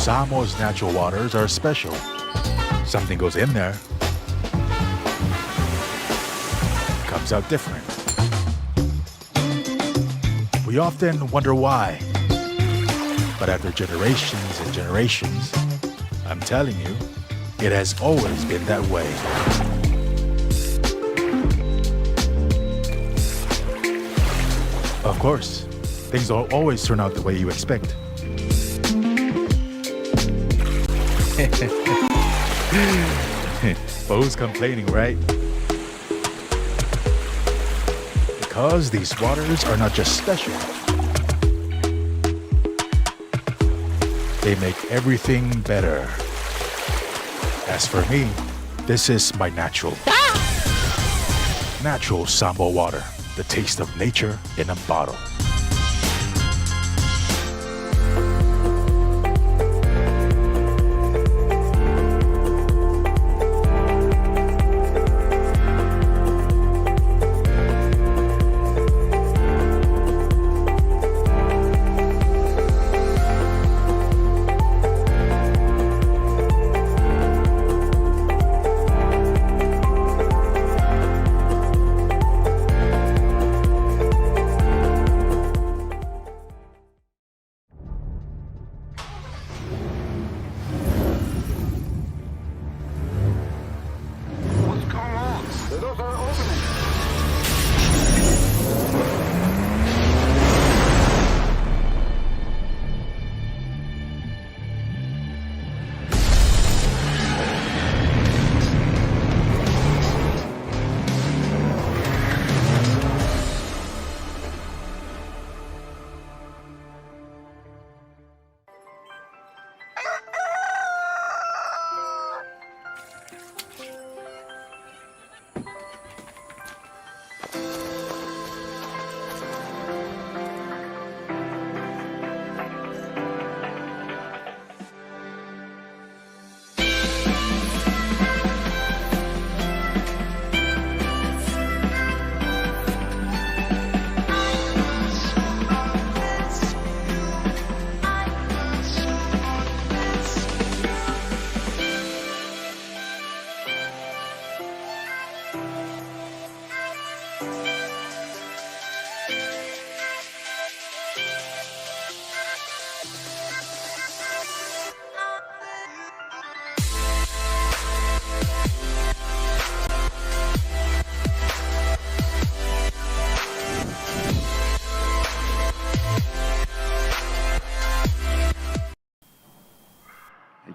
Samoa's natural waters are special. Something goes in there, comes out different. We often wonder why. But after generations and generations, I'm telling you, it has always been that way. Of course, things don't always turn out the way you expect. Bo's complaining, right? Because these waters are not just special. They make everything better. As for me, this is my natural Samoa water, the taste of nature in a bottle.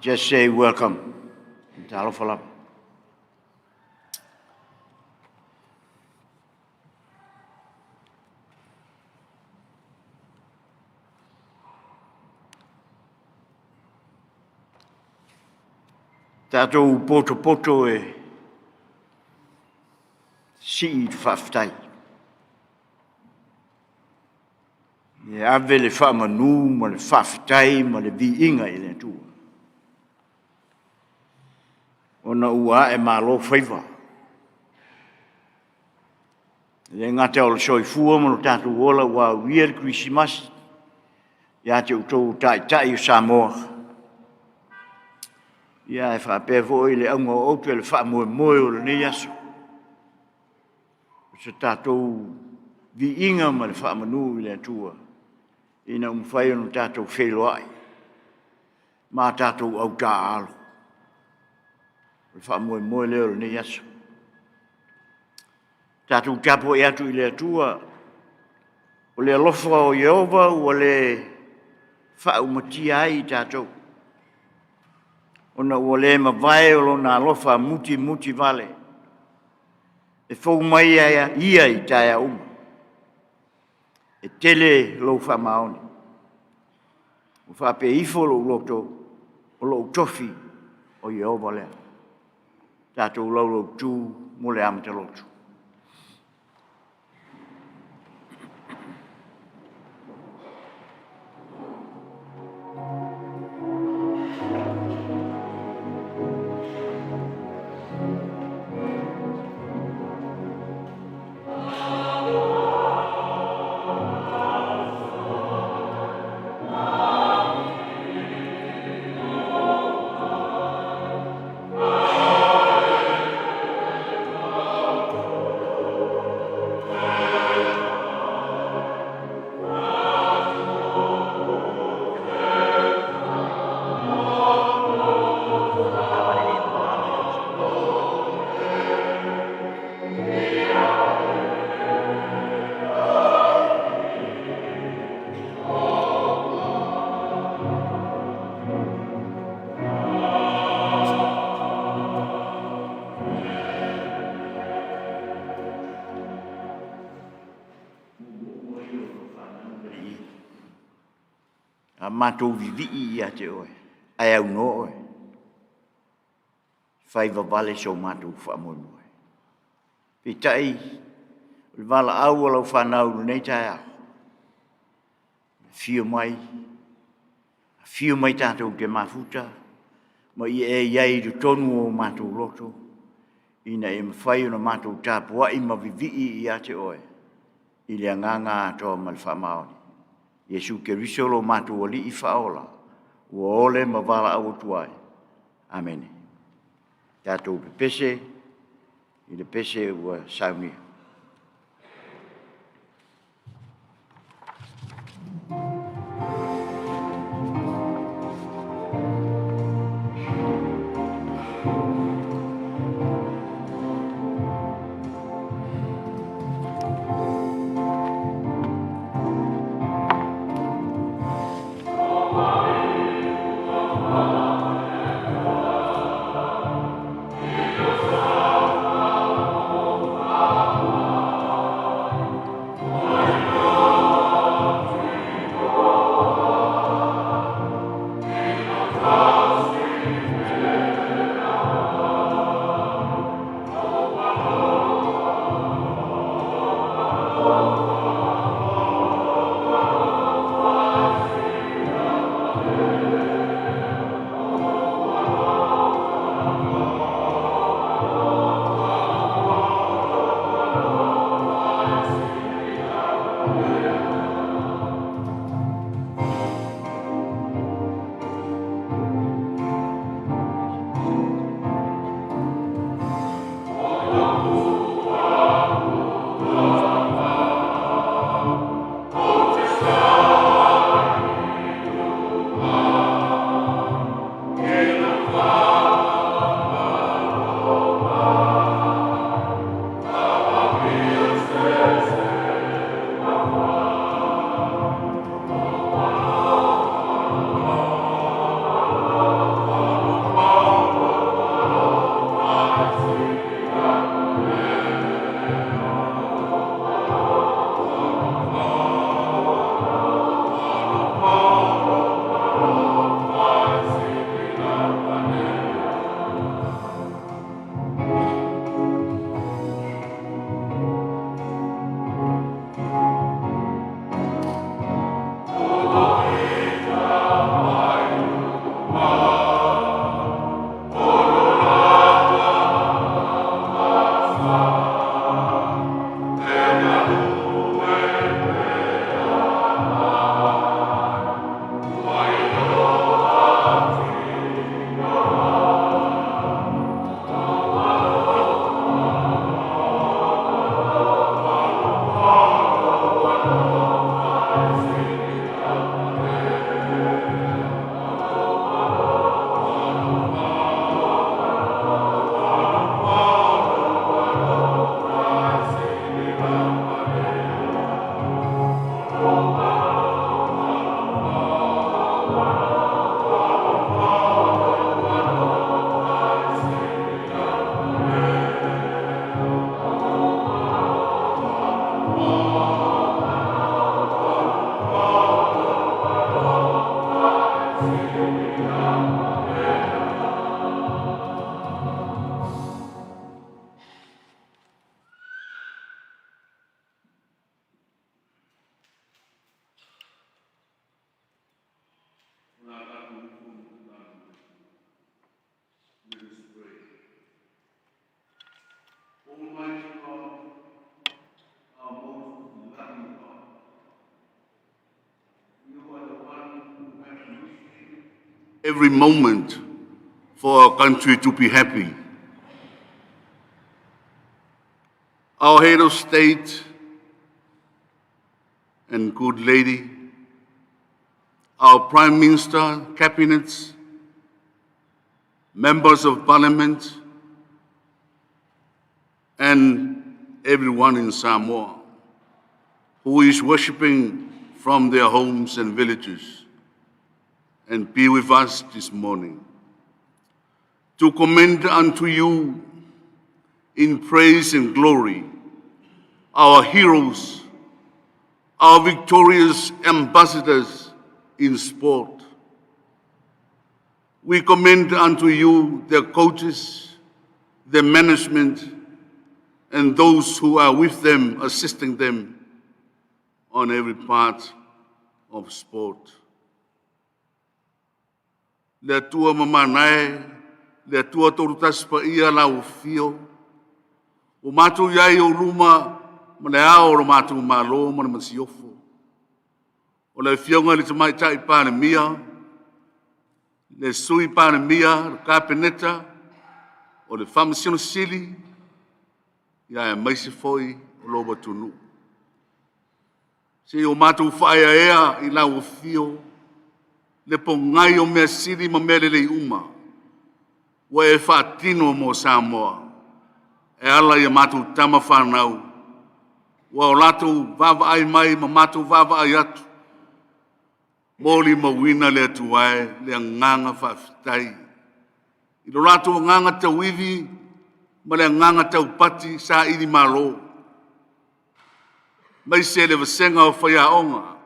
Just say welcome. Talofa. Tātou poto e si I whawhtai. E ave le whamanu, ma le whawhtai, ma le vi inga I le tua. Ona ua e malo whaiva. Le ngate o le soifua mo tātou ola wa Weird Christmas. Ia te utou tai o Samoa. Ia e whapea fo I le aunga o autu e le whamoe o le nei aso. Se tātou vi inga ma le whamanu I le atua. Ina umwhai ono tātou whelo ai. Ma tātou au tā alo. Le whamoe leo le nei aso. Tātou tapo e atu I le atua. O le alofa o Yehova o le whaumatia ai tātou. Ona ua le mawai o lona alofa muti vale. E fau mai ia I taia uma. E tele lo whamaoni. O whape ifo lo loto, o lo Tofi o Yehova lea. Tātou lo tū mo le amata lotu. a mātou vivi ia te oe, ai au no oe. Whai vale so mātou whaamonu oe. Pitai, le wala au alau whanau nei tai au. Fio mai tātou te mafuta, ma i iai du tonu o mātou loto, ina e mawhai o na mātou tāpua i ma vivi ia te oe, i le anganga atoa ma le whamaoni. Yesu ke risolo mātou ali i whaola, ua ole ma wala au tuai. Amen. Tātou pepese, i le pese ua saunia. Every moment for our country to be happy. Our head of state and good lady, our prime minister, cabinets, members of parliament, and everyone in Samoa who is worshipping from their homes and villages and be with us this morning. To commend unto you in praise and glory our heroes, our victorious ambassadors in sport. We commend unto you their coaches, their management, and those who are with them, assisting them on every part of sport. Le tua mamanae, le tua torutas pa ia la ufio, o matu iai o luma, ma le ao o matu malo, ma le masiofo. O le fionga le tamai tai pane mia, le sui pane mia, le kapeneta, o le whamasino sili, ia e maise foi o loba tunu. Se o matu whaia ea i la ufio, le pongai o mea siri ma mele le uma, wa e whaatino mo Samoa, e ala i matu tama whanau, wa o latu vava ai mai ma matu vava ai atu, moli ma wina le atuae le nganga whaafitai. I lo latu o nganga tau iwi, ma le nganga tau pati sa ili malo. Mai se le vasenga o whaia onga,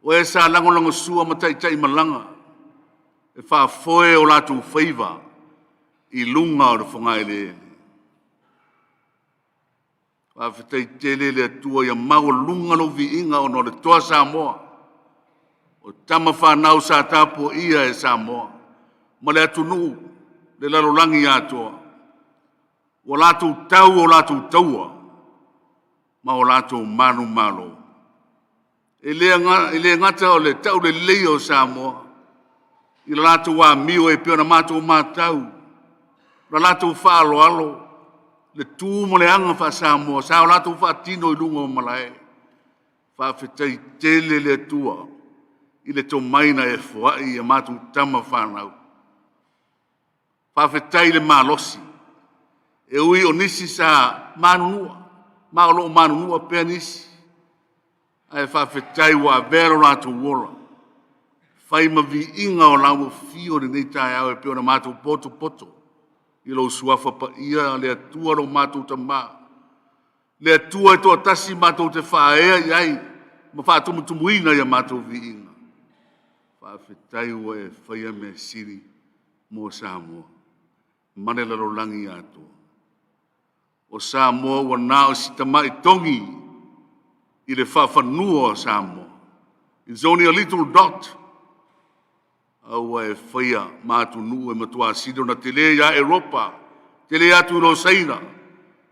o e sa langolongo sua ma tai malanga, e whaafoe o latu whaiva, i lunga o le whangai le ele. Whaafitai tele le atua ia mau lunga no vi inga o no le toa Samoa, o tama whanau sa tapo ia e Samoa, ma le atunu, le lalolangi atoa, o latu tau o latu taua, ma o latu manu malo. E le ngata o le tau le leo Samoa, i la latu wa mio e pio na matu matau, la latu whaalo alo, le tū mo le anga wha Samoa, sa o latu wha tino i lunga o malae, wha whetai tele le tua, i le to maina e fuai e matu tama whanau. Wha whetai le malosi, e ui o nisi sa manunua, maolo o manunua pia nisi, ai wha whetai wa vero latu wola, whai ma vi inga o lau fio ni nei tae au e pio na matu poto, i lo suafa pa ia le atua ro matu tama, le atua e toa tasi matu te whaea iai, ma wha tumuina ia matu vi inga. Wha whetai wa e whaia me siri mo Samoa, mane laro langi atua. O Samoa wa nao si tama i tongi, i le whawhanua o Samoa. It's only a little dot. Aua e whaia mātu nuu e matua sido na te lea ia Europa, te lea atu ro saina,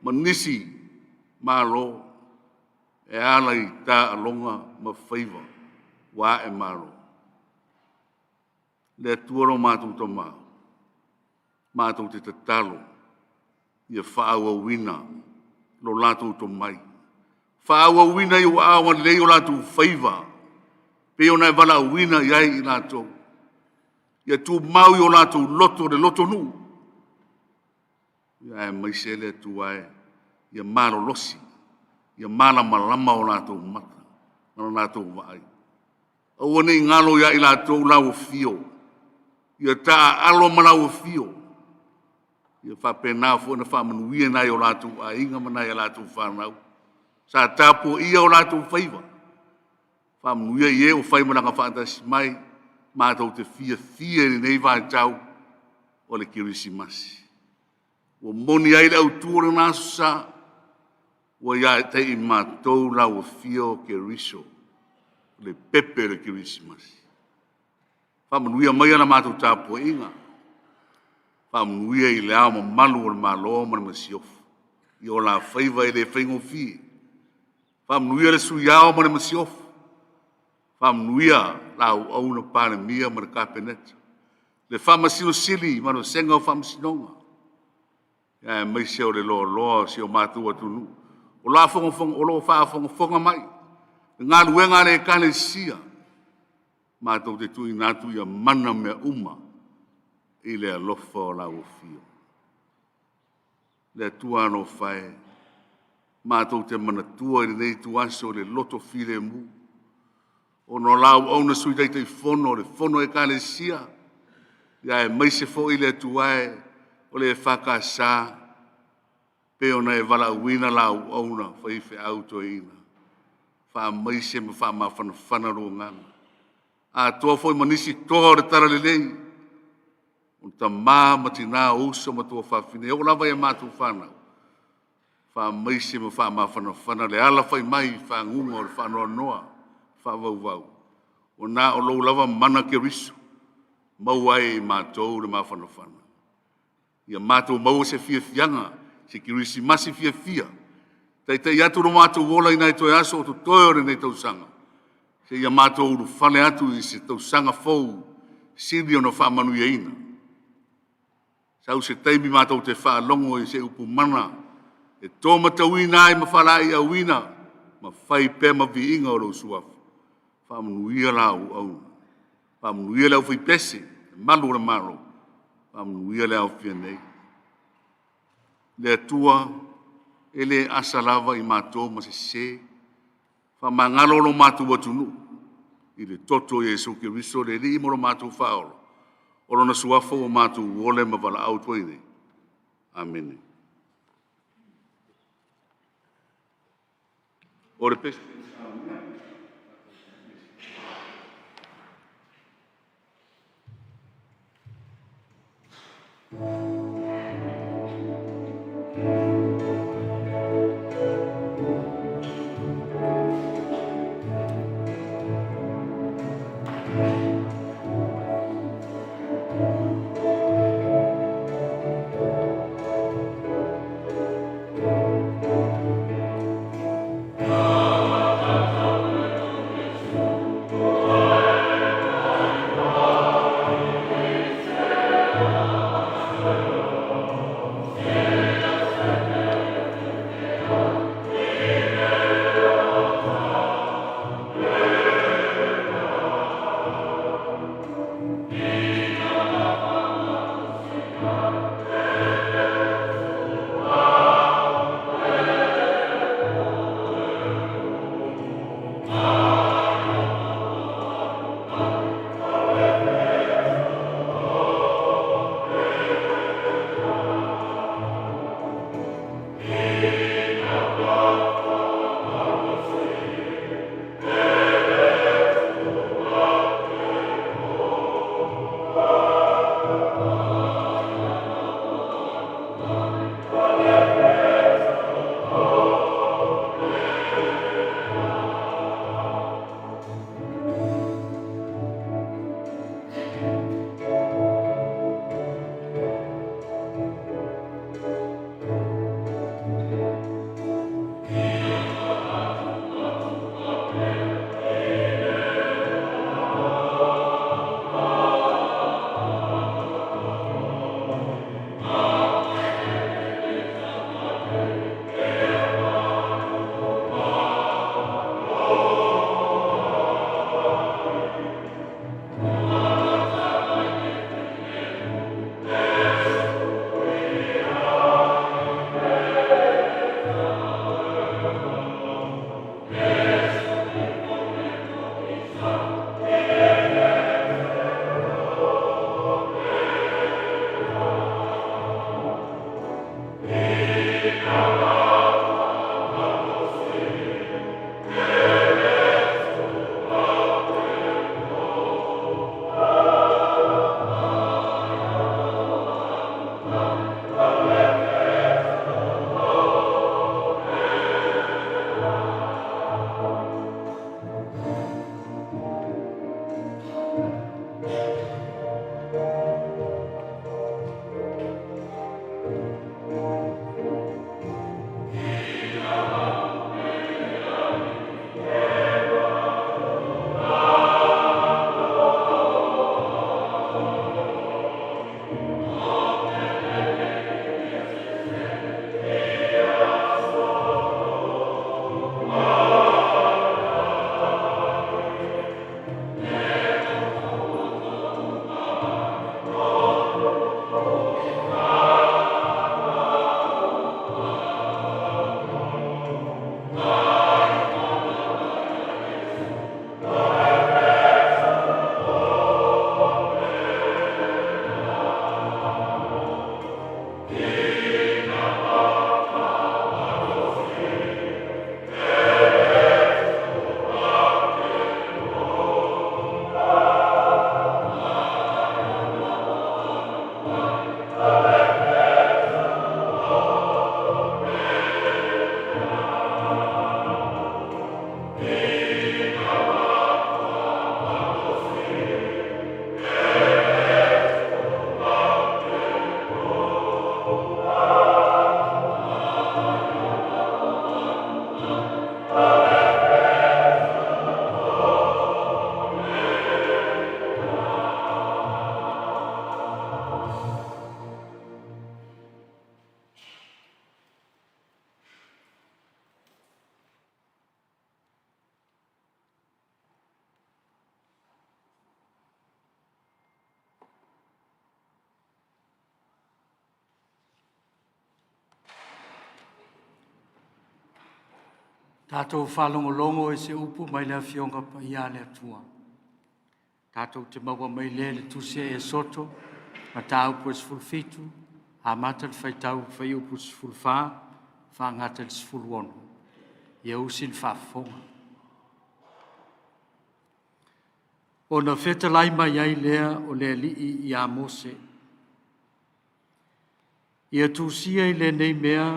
ma nisi, mā lo, e ala i tā alonga ma whaiva, wā e maro. Le tuaro mātu tama, mātu te tatalo, ia whaaua wina, lo lātu to mai. Whaaua wina i wa awan leo lātu whaiva, peo nai wala wina iai i lātou. Ia tu mau i o lātou loto le loto nu. Ia e maisele tu ai, ia maro losi, ia mana malama o lātou mata, na lātou vai. Au ane i ngalo ia i lātou lau fio, ia tā alo malau fio, ia whapena fo na whamanuia nai o lātou a inga manai a lātou whanau. Sa tāpo ia o lātou whaiva, whamanuia i e o whaimaranga whaatasi mai, mātou te fia ni nei vai tau o le kirisimasi. O moni ai lau tuara nasu sa, o ia e tei mātou lau o fia o kiriso, le pepe le kirisimasi. Whamanuia mai ana mātou tāpua inga, whamanuia i le ama malu o le malo ma le masiofu, i o la whaiva i le whaingo fie. Whamanuia le suiao ma le masiofu, whamanuia lau au na pāne mia ma le kapeneta. Le whamasino sili ma le senga o whamasinonga. Ia e mai seo le loa seo mātua tunu. O la whonga, o lo whaafonga mai. Ngā luenga le kane sia. Mātou te tui nātu ia mana mea uma i le alofa o lau fio. Le tua no whae. Mātou te manatua i nei tuaso le loto file mu. O no lau au na sui tei fono, le fono e kane sia. Ia e maise fo i le tuae, o le whakasa, peo na e wala uina lau au na whaife auto ina. Wha maise me wha mawhana ro ngana. A toa foi manisi toa re tara lelei. O ta mā matina uso ma tua whawhine. O lava e mātu whānau. Wha maise ma wha mawhana le ala whai mai wha ngunga o le wha noa noa. Wha vau vau. O nā o lou lava mana ke risu. Mau ai mātou le mawhana whana. Ia mātou mau se fia fianga. Se ki risi masi fia fia. Tai atu no mātou wola i nai toi aso o tu toi ore nei tau sanga. Se ia mātou uru whale atu i se tau sanga fau. Siri o no wha manu ia ina. Sau se taimi mātou te wha longo i se upu mana. E tō matauina ai ma whalai au ina. Ma whai pē ma vi inga o rau suafu. Wha manuia lau au. Wha manuia lau whi pese. Malu ra maro. Wha manuia lau fia nei. Le atua, ele asa lava i mātou ma se. Wha mangalo lo mātou atunu. I le toto Jesu ki riso le li imoro mātou whaolo. Oro na suafo o mātou wole ma wala au toine. Amen. Ore pesi. Tātou whalongolongo e se upu mai lea fionga pa ia lea tua. Tātou te maua mai lea le tusia e soto, ma tā upu e sifuru fitu, a mata le whaitau whai upu sifuru wha, wha ngata le sifuru ono. Ia usi le whafonga. O na wheta lai mai ai lea o lea lii i a Mose. Ia tusia i le nei mea,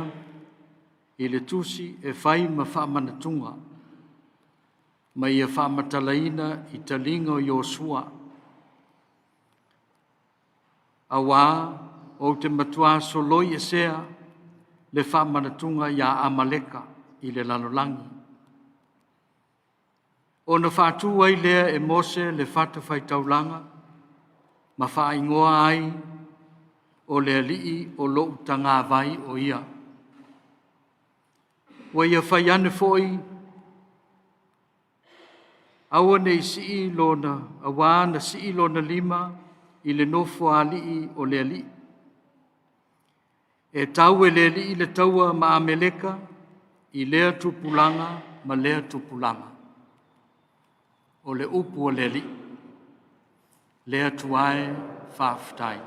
i le tusi e whai ma whaamanatunga, ma ia whaamatalaina i talinga o Iosua. A wā, o te matua soloi e sea, le whaamanatunga i a Amaleka i le lanolangi. O na whātua ai lea e Mose le whata whaitaulanga, ma whaingoa ai o lea lii o lou tanga vai o ia. Wa ia whai ane foi, aua nei si lona, awa na si lona lima, i le nofo a lii o lea lii. E tau e lea lii le taua ma Ameleka, i lea tupulanga ma lea tupulanga. O le upu o lea lii, lea tuae whaafutai.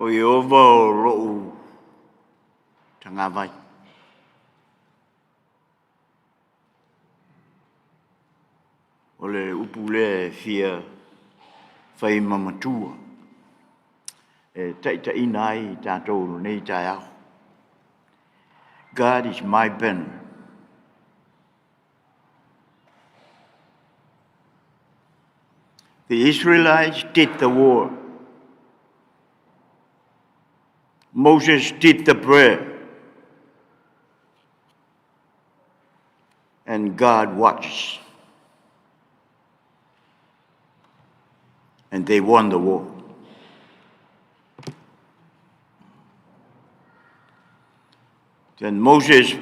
O Iova o lou tanga vai. O le upu le fia whai mamatua. E taita inai tātou nei tai au. God is my banner. The Israelites did the war. Moses did the prayer. And God watches. And they won the war. Then Moses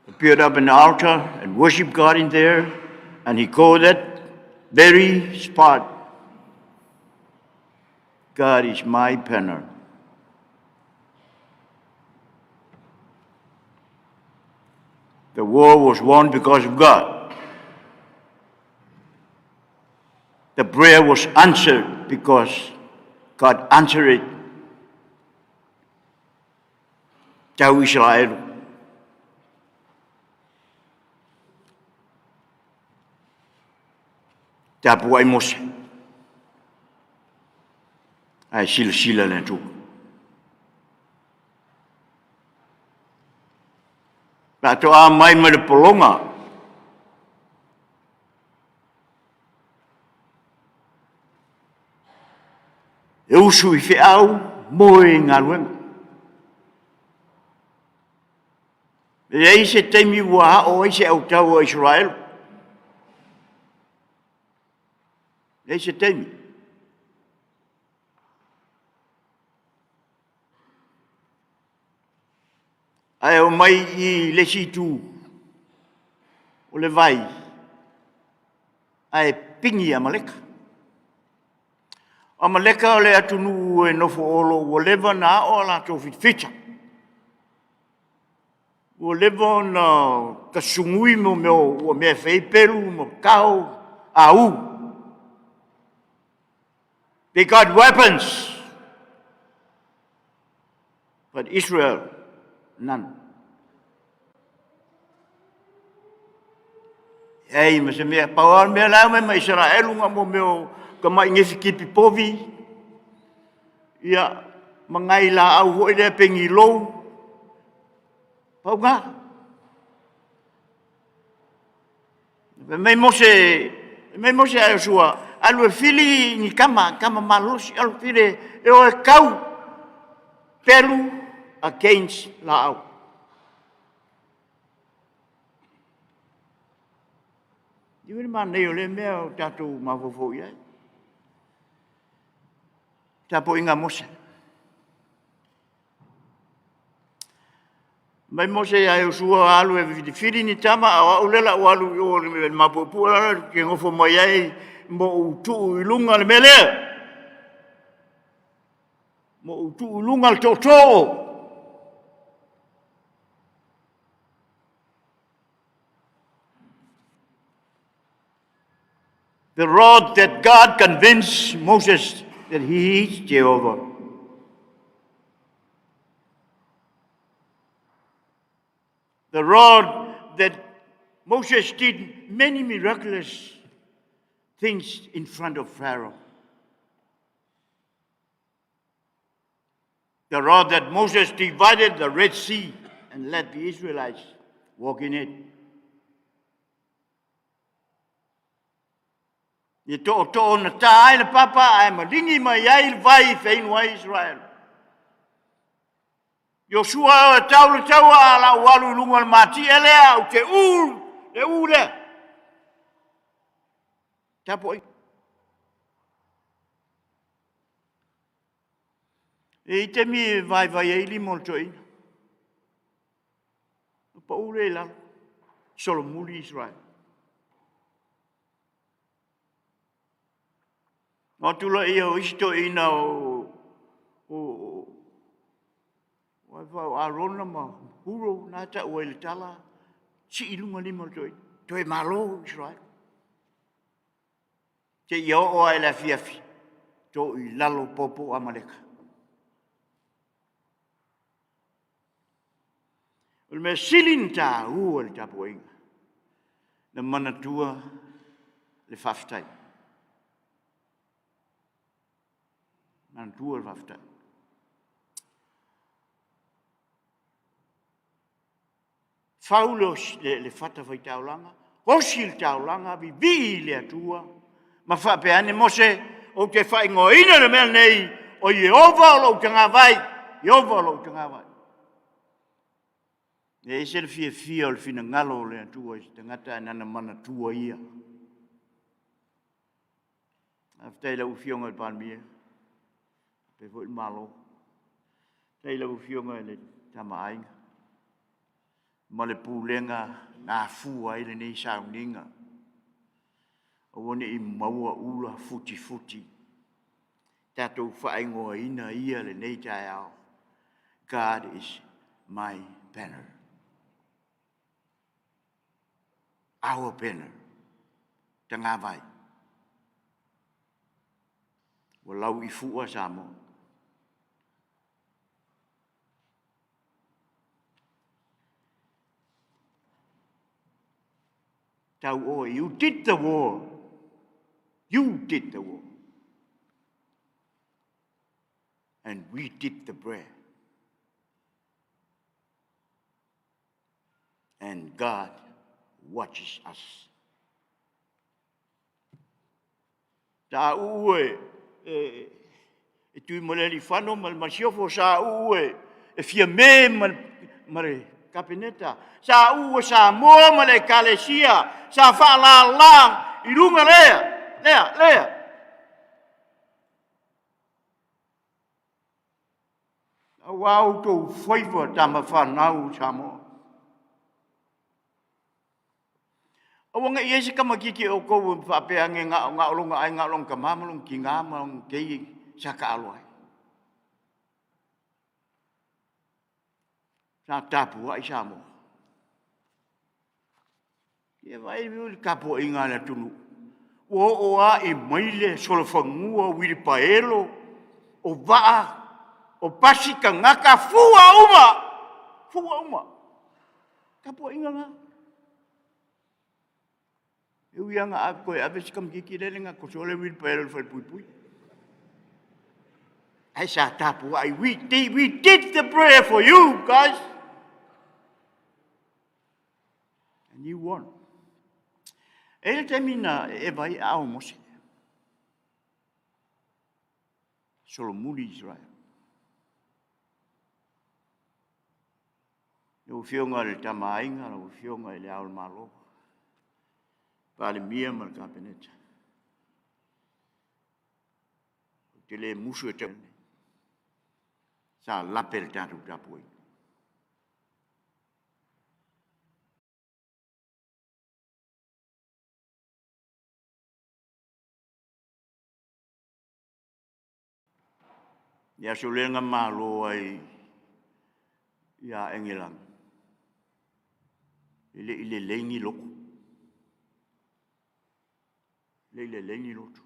appeared up in the altar and worshiped God in there, and he called that very spot, God is my banner. The war was won because of God. The prayer was answered because God answered it. Tau Israel. Tapu ai Mose. Ai sila le tu. La to a mai ma le polonga. E usu I whiau moe ngā ruenga. E ei se teimi ua o ei se au tau o Israel. Ei se teimi. Ai o mai I le situ o le vai. Ai pingi Amaleka. Amaleka o le atunu e nofo olo o leva na o la Tofi fita. O leva na kasungui mo meo o mea fei pelu mo kau au. They got weapons. But Israel, none. Ei, ma se mea pawar mea lau me ma Israel unga mo meo ka mai ngefi kipi povi. Ia, mangai la au hoi lea pengi lou. Pau ngā. Mei mose ai sua. Alu e fili ni kama malosi. Alu fili e o e kau. Pelu against la au. Iwini ma nei o le mea o tātou mawhawhau iai. Tapo inga Mose. Mai Mose ai usua alu e fili ni tama awa ulela walu o le mapupu ala ke ngofo mai ai mo utu ilunga le mele. Mo utu ilunga le toto. The rod that God convinced Moses that he is Jehovah. The rod that Moses did many miraculous things in front of Pharaoh. The rod that Moses divided the Red Sea and let the Israelites walk in it. Ni to na tai na papa ai malingi mai ai vai fein wa Israel. Joshua tau ala walu lungal mati elea o te le. Tapo e te mi vai e li moltoi. Pa ule la solo muli Israel. O tula ia o isto ina o wai arona ma huro nata o ele tala si ilunga lima toi toi malo Israel. Te ia o ai la fiafi to I lalo popo amaleka. O me silinta o le tapoinga na manatua le faftai. Manatua le faftai. Faulos le fata vai taulanga, hosil taulanga vi le atua, ma fa pe ane Mose o te fai ngoina le mel nei o Jehova lo tanga vai, Jehova lo tanga vai. E se le fia o le fina ngalo le atua i tangata nana mana tua ia. Aftai la ufionga le palmia, pe vo il malo. Tai la ufionga le tamainga. Ma le pulenga ngā fua I le nei sauninga. O wane I maua ula futi. Tatou whaingoa ina ia le nei tai au. God is my banner. Our banner. Ta ngā vai. Walau I fua Samoa. You did the war. You did the war. And we did the prayer. And God watches us. Ta ue e tui moleli whano mal masiofo sa ue e fia me mare kapeneta sa ue sa moa male kalesia sa whaalalang I runga lea. Awau tō whaifa tama whanau Samoa. Awanga I ese kamakiki o kou whapea nge ngā olonga ai ngā olonga mamalong ki ngā malong kei saka aloai. Sa tapua I Samoa. Ia vai miuli kapo I ngā le tunu. O a I maile solo whangua wiri paelo o waa o pasi ka ngaka fua uma. Kapo I ngā. Eu ia ngā koe awesi kam kiki relenga ko sole wiri paelo whai pui. Ai sa tapua we did the prayer for you guys. And you won. E te mina e vai au Mose. Solo muli Israel. Eu fionga le tamainga, eu fionga le au malo. Pale mia mal kapeneta. te le musu e te sa lapel tātou tāpui. Ia solenga malo ai ia engelang. Ile lengi loko. Ile lengi lotu.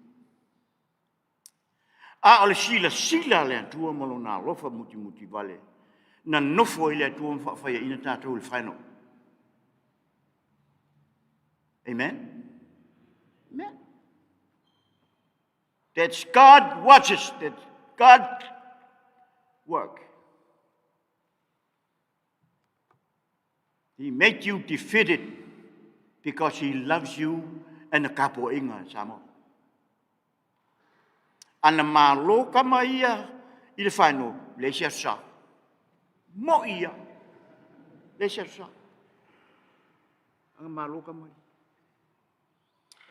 A ole sila le tua malona lofa muti vale. Na nofo ile tua fa ina tātou le whaino. Amen? Amen. That's God watches. That's God work. He made you defeated because he loves you and the kapo inga Samoa. Ana malo kama ia i le whaino le sia sa. Mo ia le sia sa. Ana malo kama ia.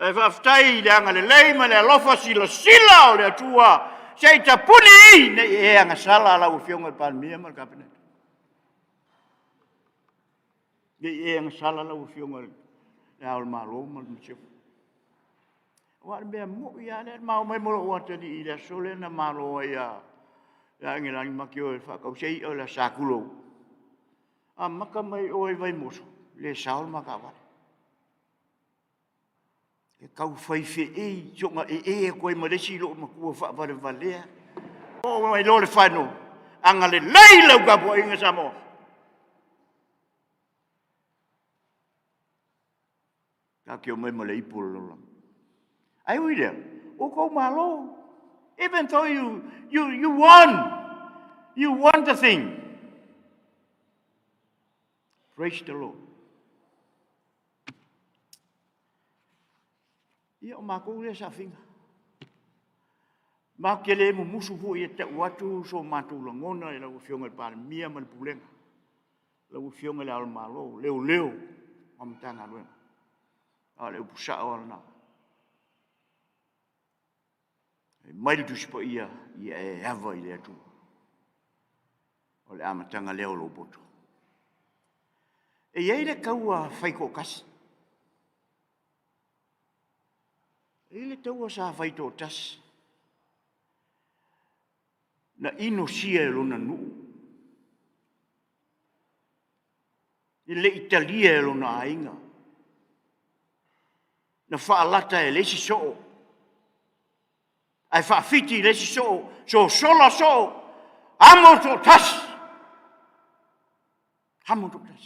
E whaftai le anga le leima le alofa sila o le atua. Sei ta puni ne e anga sala la u fionga pa mia mal kapinet. E anga sala la u fionga le al malo mal mchef. Wa be mo ia le mau mai mo o tani ile sole na malo ia. Ya ngi lang makio e fa ka sei o la sakulo. A maka mai o e vai moso le saul makawa. E kau fai fe e jonga e koe maresi lo makua fa vale valea. O mai lo le whano. Anga le leila u kapo inga Samoa. Ka kio mai mo le Upolu lo lang. Ai ui lea. O kou malo. Even though you won the thing. Praise the Lord. Ia o mākou lea sa whinga. Mā ke le mo musu ho i te watu so mātou langona i lau whionga i pāre mia ma le pulenga. Lau whionga le almalo, leo, mamatanga luenga. A leo pusa o alana. Mai le tusipo ia e hava i le atu. O le amatanga leo lo boto. E iei le kaua whaiko kasi. Ele taua sa faito tas. Na ino sia e lona nuu. Ele Italia e lona ainga. Na whaalata e lesi soo. Ai whaafiti lesi soo. So sola soo. Hamo to tas. Hamo to tas.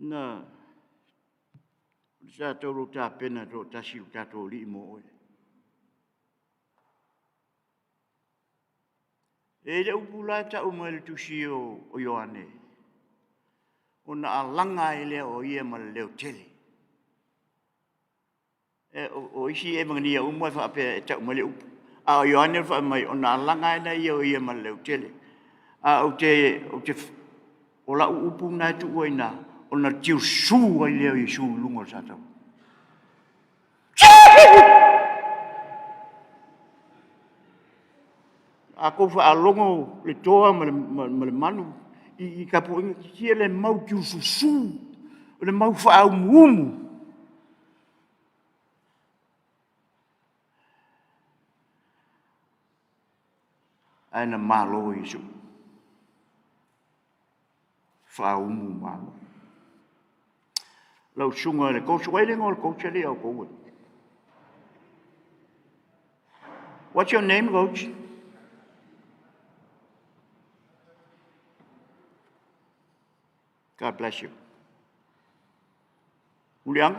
Na sa toro ta pena to tasi ta to li mo e le upula ta o mal tu sio o Ioane ona alanga ile o ia mal leo tele e o isi e mangani o mo fa pe ta mal u a Ioane fa mai ona alanga ile o ia mal leo tele a o te o la upu na tu oina ona tiu su ai leo i su lungo sa tau. Ako fa alongo le toa ma le manu i kapo ki le mau tiu su le mau fa au mumu. Ana malo i su. Fa au mumu malo. Lau sunga le ko suai le ngol ko chele o ko. What's your name, coach? God bless you. Julian?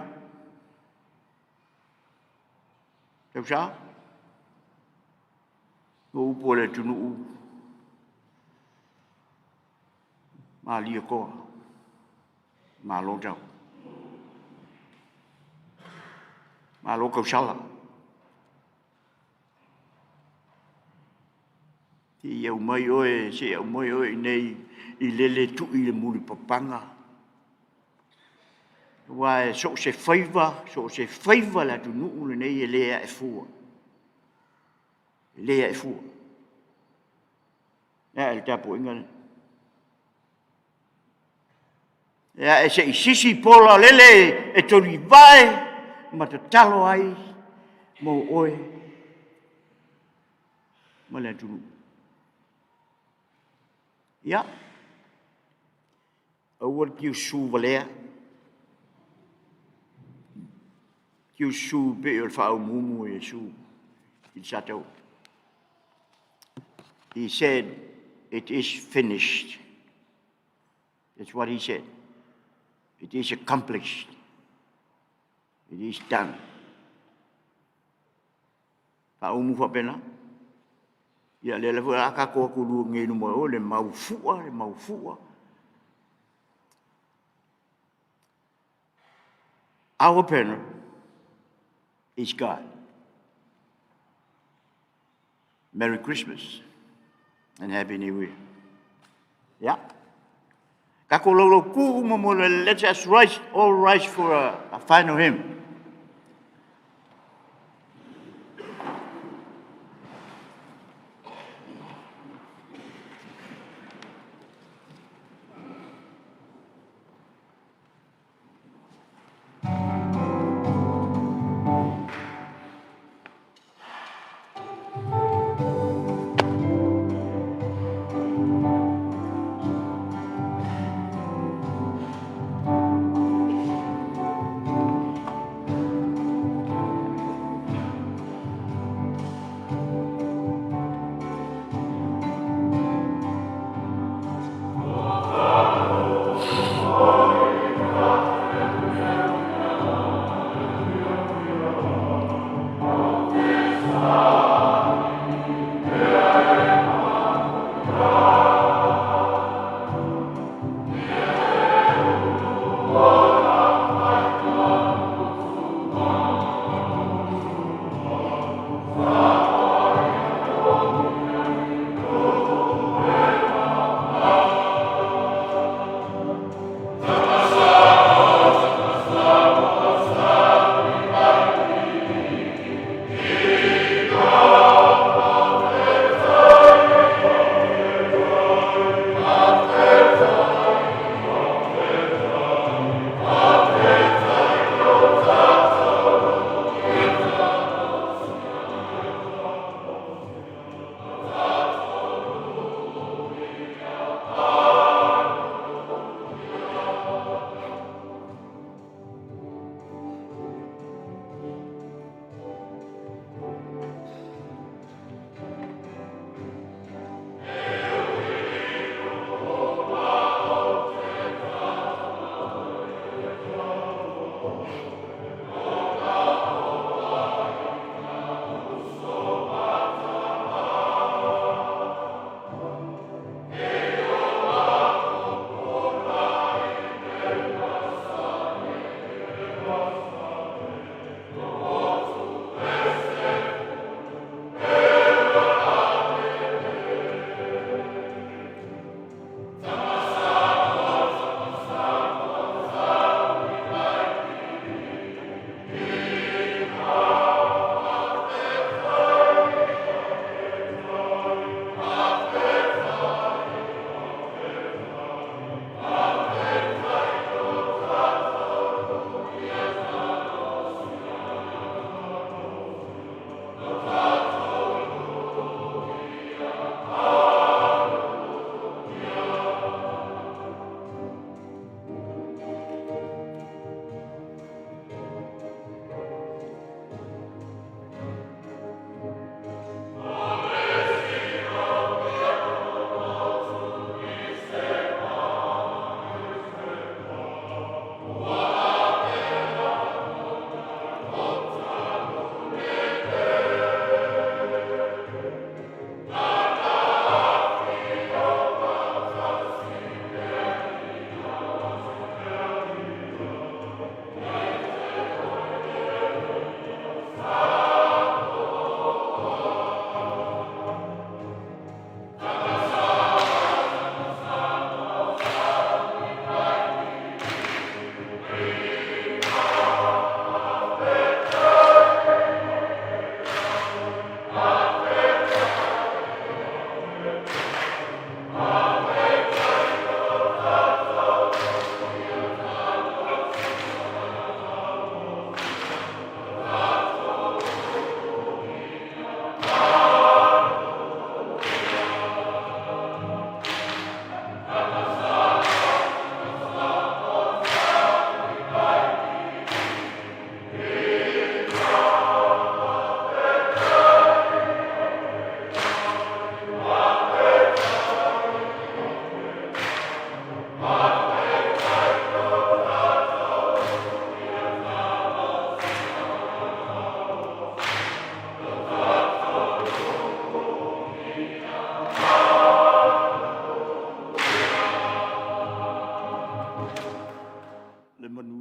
Đâu sao? Ngô bố lệ chú nụ. Mà lìa cô. Mà lô trâu. Mà lô cầu sao lắm. Thì yêu mây ơi, sẽ yêu mây ơi, này, i lele tu i le muri papanga. Wa so se favor la tu nu le nei le e fu. Le e fu. Ya el tapu ingal. Ya e se sisi pola lele e tori vai ma te talo ai mo oe ma le tu. Ja. Awal kiu su valea. Kiu su be el fa mumu e su. Il sato. He said, "It is finished." That's what he said. It is accomplished. It is done. Fa umu fa pena. Ya le le fa ka ko ku lu ngi no mo le mau fua. Our parent is God. Merry Christmas and Happy New Year. Yeah. Let's just all rise for a final hymn.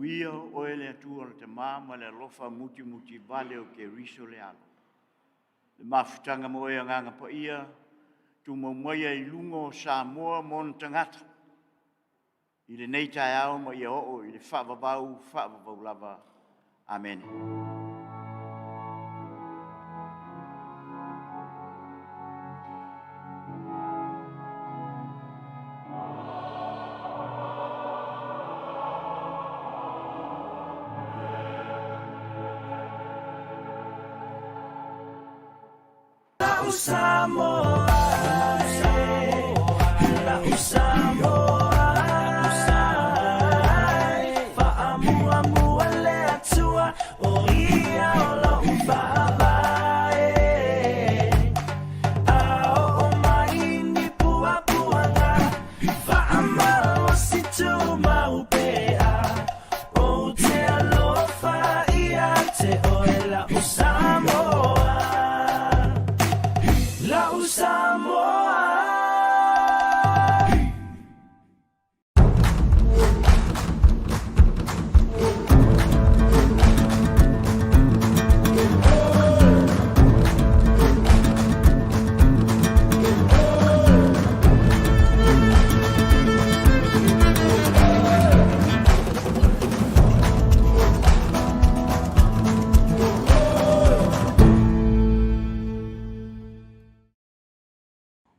ia o ele atua le te mama le lofa muti muti vale o ke riso le alo. Le mafutanga mo e nganga pa ia, tu mo moia I lungo Samoa mon tangata. I le nei tae au ma ia o I le whaavavau lava. Amen. Samoa,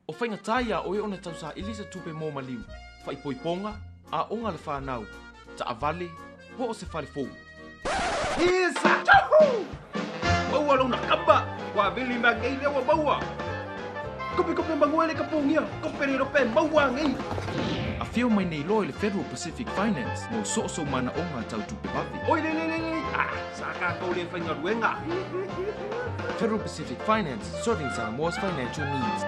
O whainga taia o e ona tausa Elisa tupe mō maliu, whai poiponga, a onga le whanau, ta avale, po o se whare fōu. Isa! Chahu! Maua lona kamba, wa vili magei lewa maua. Kope manguele kapungia, kope riro pe maua ngai. A whio mai nei loa le Federal Pacific Finance, mo so mana onga tau tupe pavi. Oi le. Ah, saka kau le whainga ruenga. Federal Pacific Finance, serving Samoa's financial needs.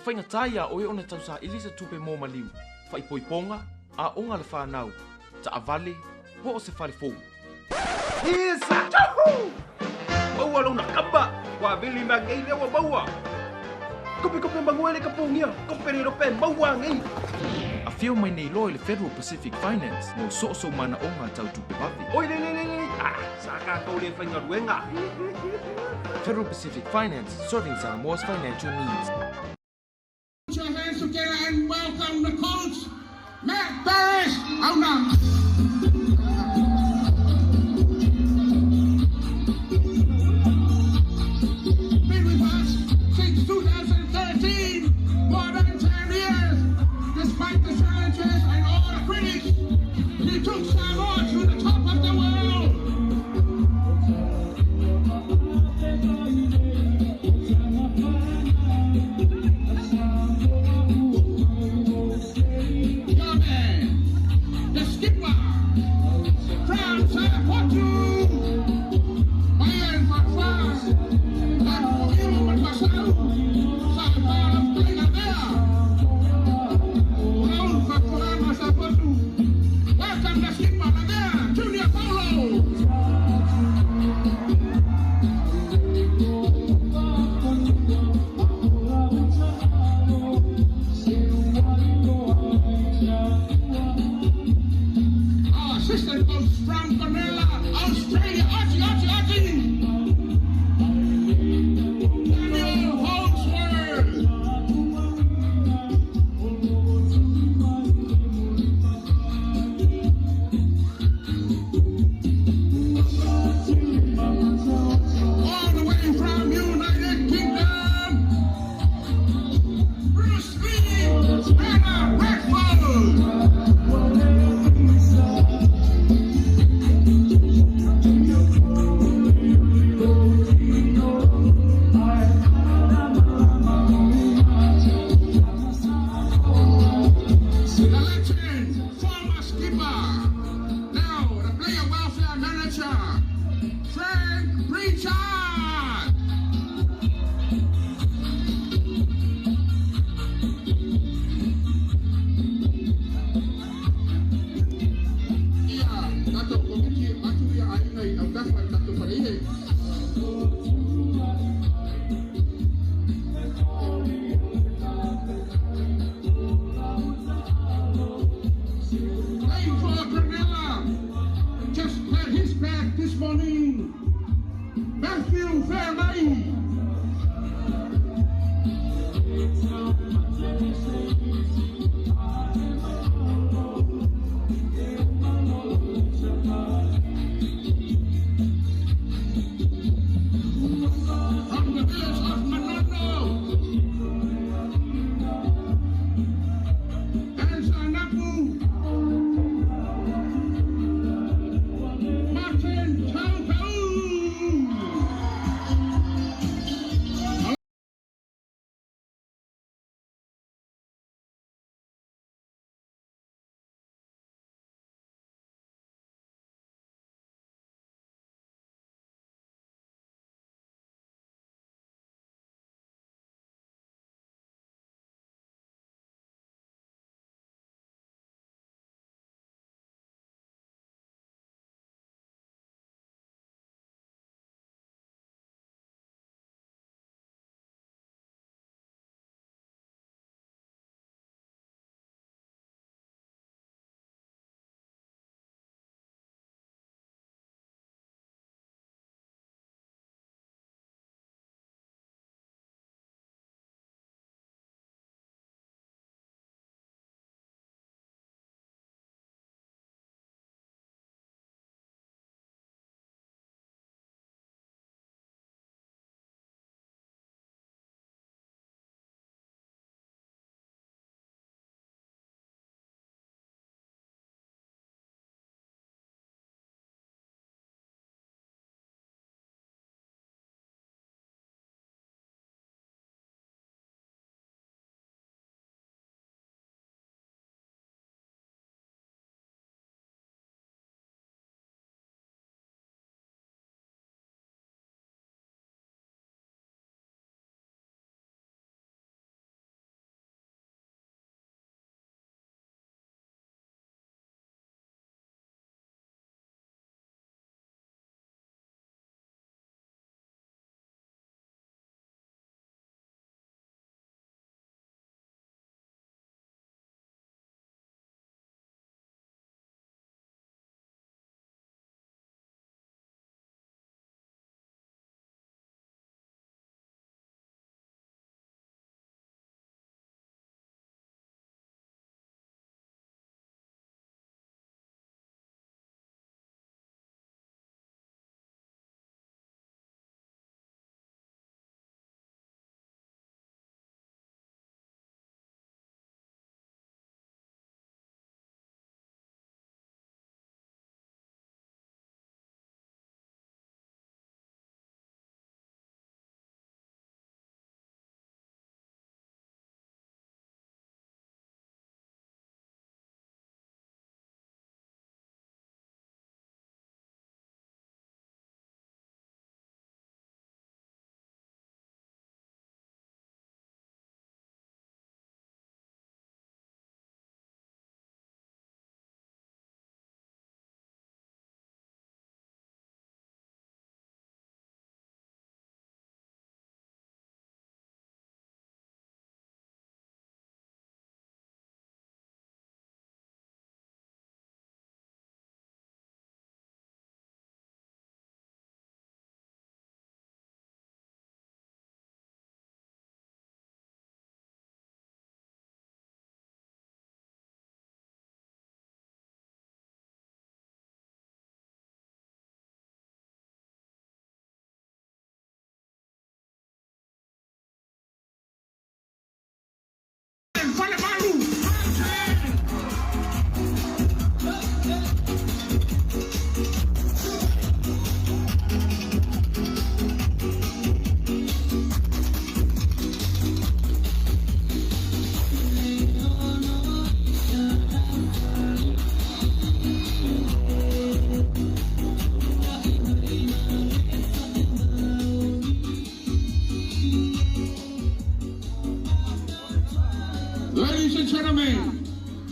whaingatai a oe o na tausa ilisa tupe mō maliu. Whaipoiponga, a onga le whanau. Ta avale, po o se whare fōu. Isa! Tahu! Baua lo na kamba! Wa vili magay lewa baua! Kopi manguele kapungia! Komperero pe baua ngay! A whio mai nei loe le Federal Pacific Finance no so mana o ngā tau tupe wapi. Oi le! Ah! Saka kau le whaingaruenga! Federal Pacific Finance, serving Samoa's financial needs. Put your hands together and welcome the coach, Matt Parrish! Out now! Been with us since 2013, more than 10 years. Despite the challenges and all the critics, he took Samoa to the top of the world. Your man, the skipper, from Porto. Bayan Fakfas, dan Pemilu Berpasal, Sahabat Peringatan. Raul Fakfas masa Porto. Welcome the skipper again, Junior Paulo. Our assistant coach from Canela, Australia, Archie. Daniel Holdsworth. All the way from United Kingdom, Bruce Lee, Anna Redford. The legend, former skipper, now the player welfare manager, Frank Pritchard. Iya, Dato' Komiti Atuya Ainay ang dapat Dato' Parihe. Playing for Granella, just had his back this morning. Matthew Fairlane. From the village of Manono. And Sanapu. Martin Tautou.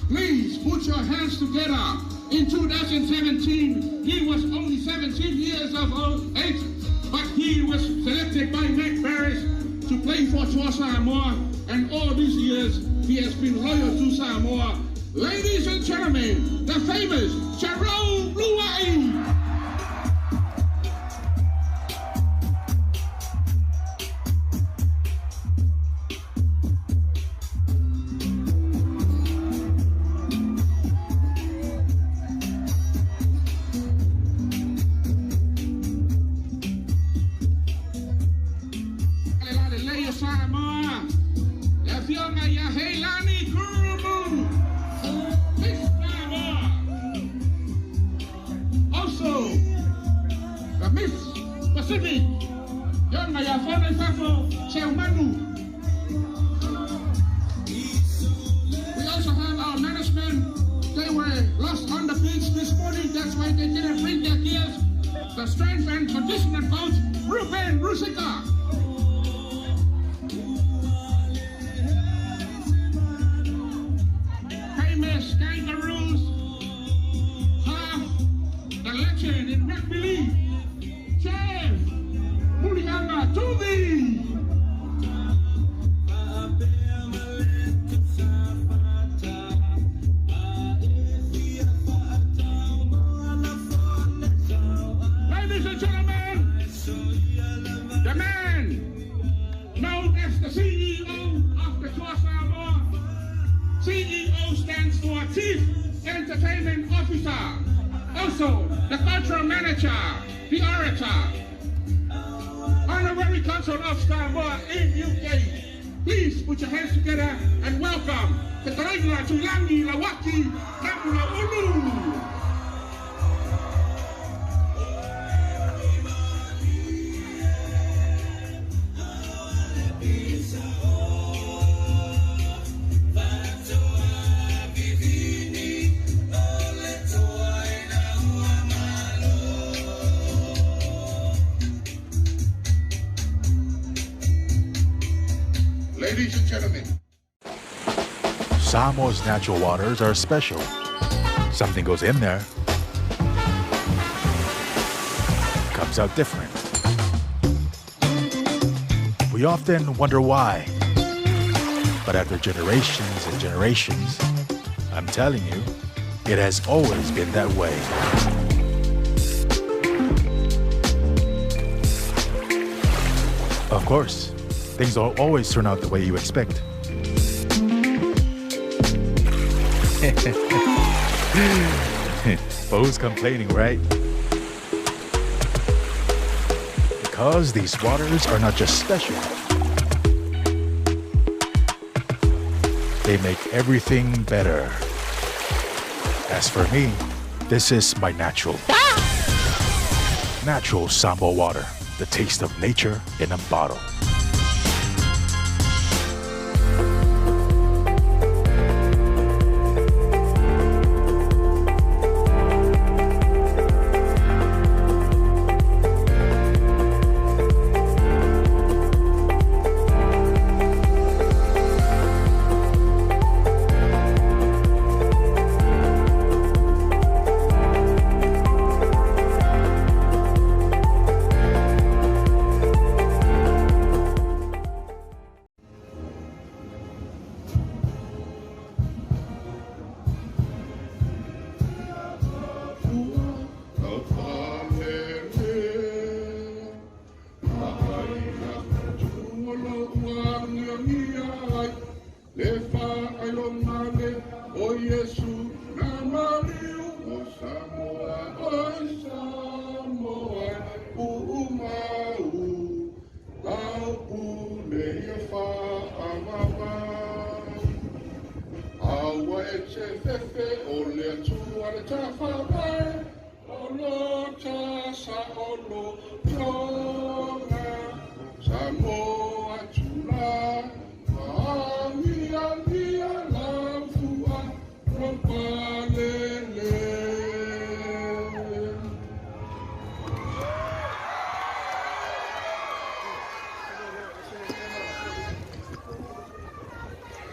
Please put your hands together. In 2017, he was only 17 years of age, but he was selected by Mac Paris to play for Samoa, and all these years he has been loyal to Samoa. Ladies and gentlemen, the famous Jerome Luai. We also have our management. They were lost on the beach this morning. That's why they didn't bring their gears. The strength and conditioning coach, Ruben Rusika. Famous Kangaroos. The legend in rugby league. Chef Mulianga Tofi. Ladies and gentlemen, the man known as the CEO of the Samoa. CEO stands for Chief Entertainment Officer. Also, the cultural manager, the orator, honorary consul of Samoa in UK. Please put your hands together and welcome the Karaina Tulangi Lawaki Namula Ulu. Ladies and gentlemen, Samoa's natural waters are special. Something goes in there, comes out different. We often wonder why. But after generations and generations, I'm telling you, it has always been that way. Of course, things don't always turn out the way you expect. But who's complaining, right? Because these waters are not just special. They make everything better. As for me, this is my natural Samoa water. The taste of nature in a bottle.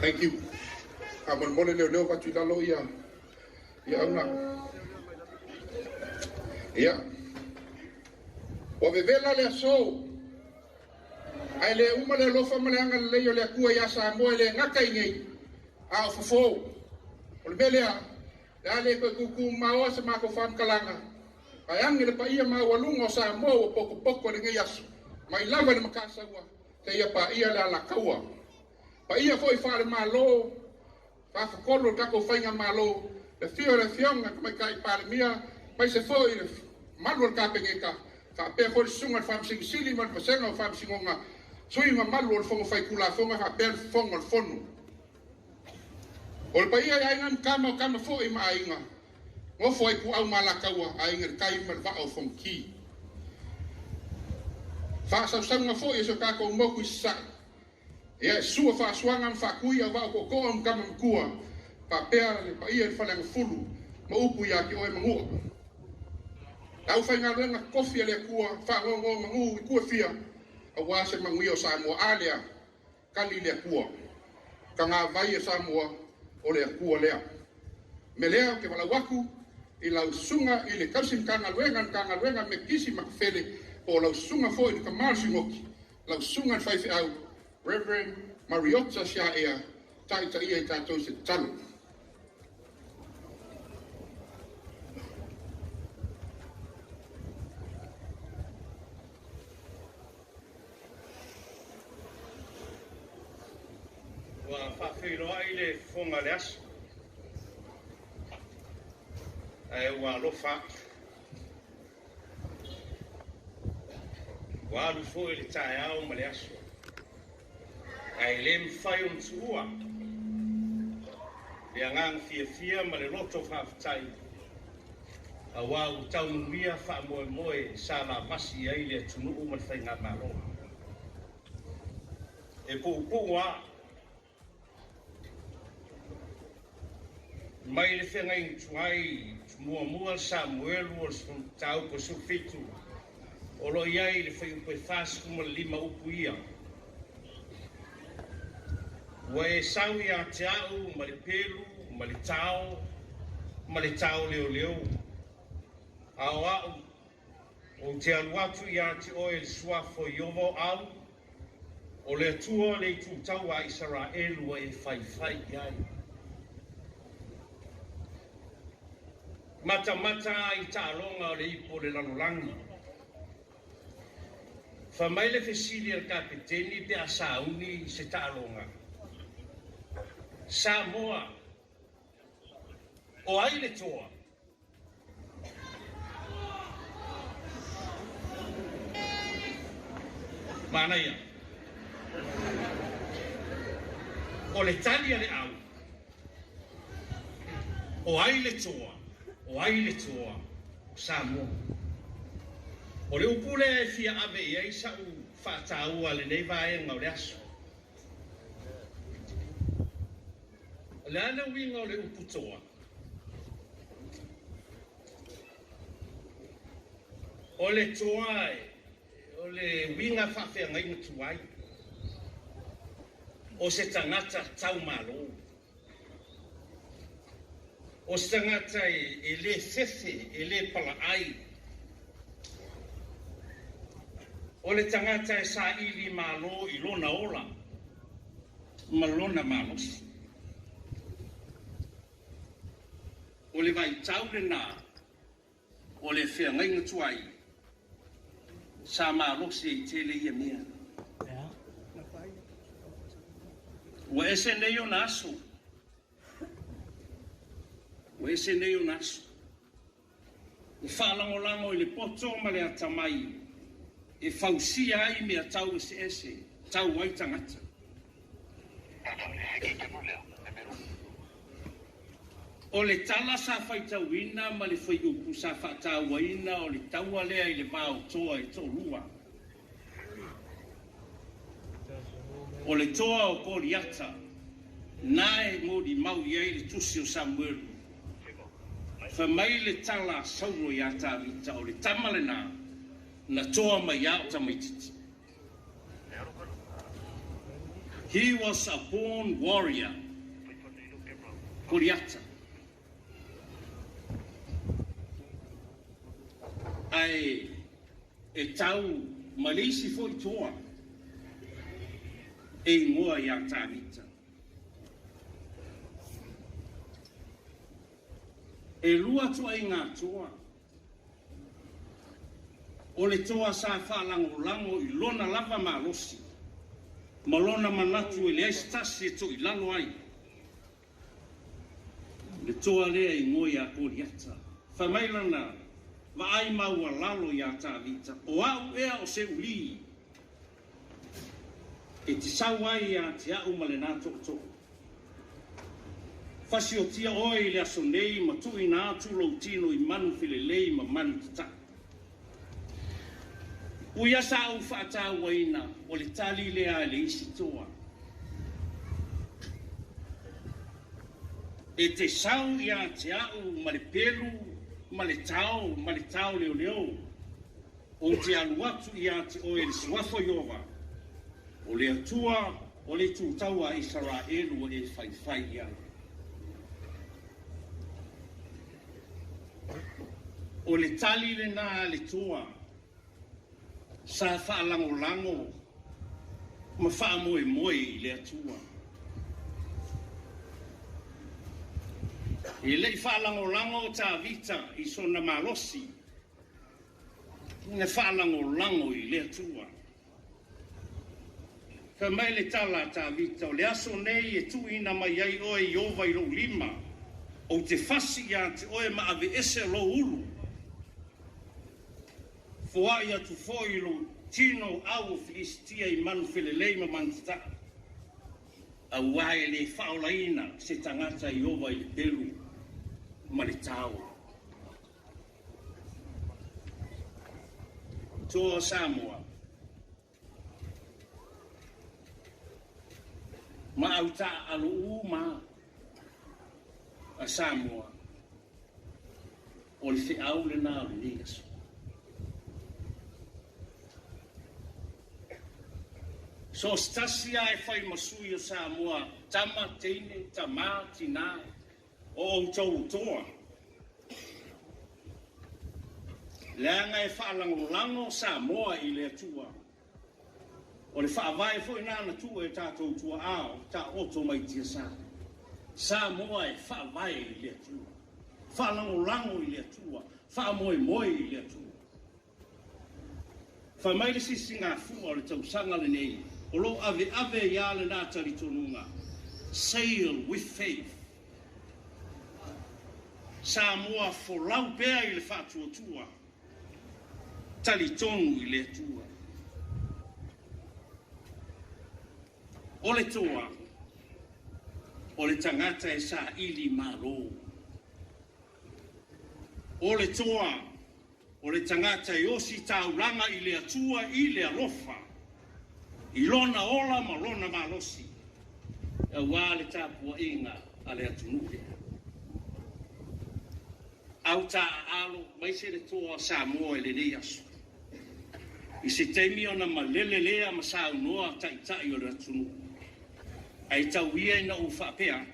thank you. mole leo ka tu lalo ia una ia o vevela le so ai le uma le lofa malanga le yo le kua ya Samoa le ngaka ingi a fofo o le belea le ko ku mao se ma ko fam kalanga ai angi le pa ia ma walungo Samoa poko poko le ngai asu mai lava le makasa wa te ia pa ia la kaua pa ia foi fale malo fa kolo ka ko fainga malo le fionga mai kai pa mia mai se foi malo ka pengeka fa pe ko sunga fam sing sili man pasenga fam singonga sui ma malo fongo fai kula fonga fa pe fongo fono o pa ia ai ngam kama foi ma inga ngo foi ku au malakaua ai ngar kai mal va au fonki fa sa sanga foi so ka ko mo ku sa ia sua fa swanga fa kuia va ko ko am kama kua pa pea le pa ia fa le fulu mo upu ya ki o mangu au fa nga renga kofi le kua fa ngo mangu ku fia a wa se mangu o Samoa alia kali le kua ka nga vai Samoa o le kua le me lea ke wala waku i lau sunga i le kausin kanga luenga me kisi makfele o lau sunga fo i ka marsi ngoki lau sunga fai au Reverend Mariota sia ea taita ia i tātou se talo. Wa whawhiroa i le whonga le asu. E wa lofa. Wa alu fo i le tae au ma le asu. Ai lem fai tua. Le angang fia ma le loto whawhitai. A wā u tau nuia wha moe sa la masi ai le tunu o man whainga maro. E po wa. Mai le whenga i tuai mua Samuel o tau po sufitu. O lo iai le whai upe whāsiku ma lima upu ia. Wa e sawi a te au, ma le pelu, ma le tau leo. Ao au, o te aluatu i a te oe le suafo i ovo au, o le atua le tu tau a Israel wa e whai iai. Mata i tālonga o le ipo le lalolangi. Whamai le fesili al kapiteni pe a sauni se tālonga. Samoa, o ai le toa. Mana ia. O le tali le au. O ai le toa. Samoa. O le upule e fia ave ia i sa u whātaua le nei vaenga o le aso. Le ana winga o le uputoa. O le toa o le winga whawhea ngai tuai. O se tangata tau malo. O se tangata e le fefe, e le pala ai. O le tangata e sa ili malo i lona ola. Malona malos. O le vai tau le nā, o le whea ngai tuai, sa malosi i tele ia mea. Wa ese nei o naso. I whalangolango i le poto ma le atamai, e whausia ai mea tau ese, tau ai tangata. O le tala sa whaitauina ma le whaiupu sa whaitauina o le taua lea i le vāo toa i tō lua. O le toa o koriata, nae mōri mau iai le tusi o Samuel. Whamai le tala sauro i ata vita o le tamale nā, na toa mai au tamaititi. He was a born warrior. koriata. Ai e tau malisi fo i toa e ngoa ia tāwita. E lua tua i ngā toa. O le toa sa whalango lango i lona lava malosi. Malona manatu e le aistasi e to i lalo ai. Le toa lea i ngoi a koriata. Whamailana, wa ai maua lalo i a tāwita. O au ea o se uli. E te sau ai a te au male nā toko. Fasi o tia oi le aso nei ma tui nā atu lau tino i manu file lei ma manu tata. Uia sa au whaata waina o le tali lea le isi toa. E te sau ia te au ma le pelu, ma le tau leo leo. O te alu atu ia te oe le suafo iova. O le atua, o le tūtaua Israelu e whai ia. O le tali le nā le toa. Sa whaalango ma whaamoe i le atua. I lei whaalango tā vita i sona malosi. Ne whaalango i le atua. Ka mai le tala tā vita o le aso nei e tuina mai ai oe i ova i lo lima. O te fasi ia te oe ma ave ese lo ulu. Fua ia tu foilo tino au Filistia i manu filelei ma mantita. A wae le faulaina se tangata i ova i le pelu ma le tau. Toa Samoa. Ma au ta alu ma a Samoa. O le fe au le nā le nigaso. So stasia e whai masui o Samoa, tama teine, tama tina, o tau toa. Leanga e whaalango Samoa i le atua. O le whaavai fo i nāna tua e tātou tua ao, tā oto mai tia sa. Samoa e whaavai i le atua. Whaalango i le atua. Whaamoe i le atua. Whamaile sisi ngā fua o le tau sanga le nei. O lo ave ia le nā tari tonunga. Sail with faith. Samoa folau pea i le whātua tua. Tali tonu i le tua. O le toa. O le tangata e sa ili malo. O le toa. O le tangata e osi tauranga i le atua i le alofa. I lona ola ma lona malosi. E wā le tāpua inga a le atunuke. Au tā alo, mai se le toa Samoa i le nei aso. I se teimi ona ma lelelea ma sa unoa tai o le atunuke. Ai tau ia ina u whapea.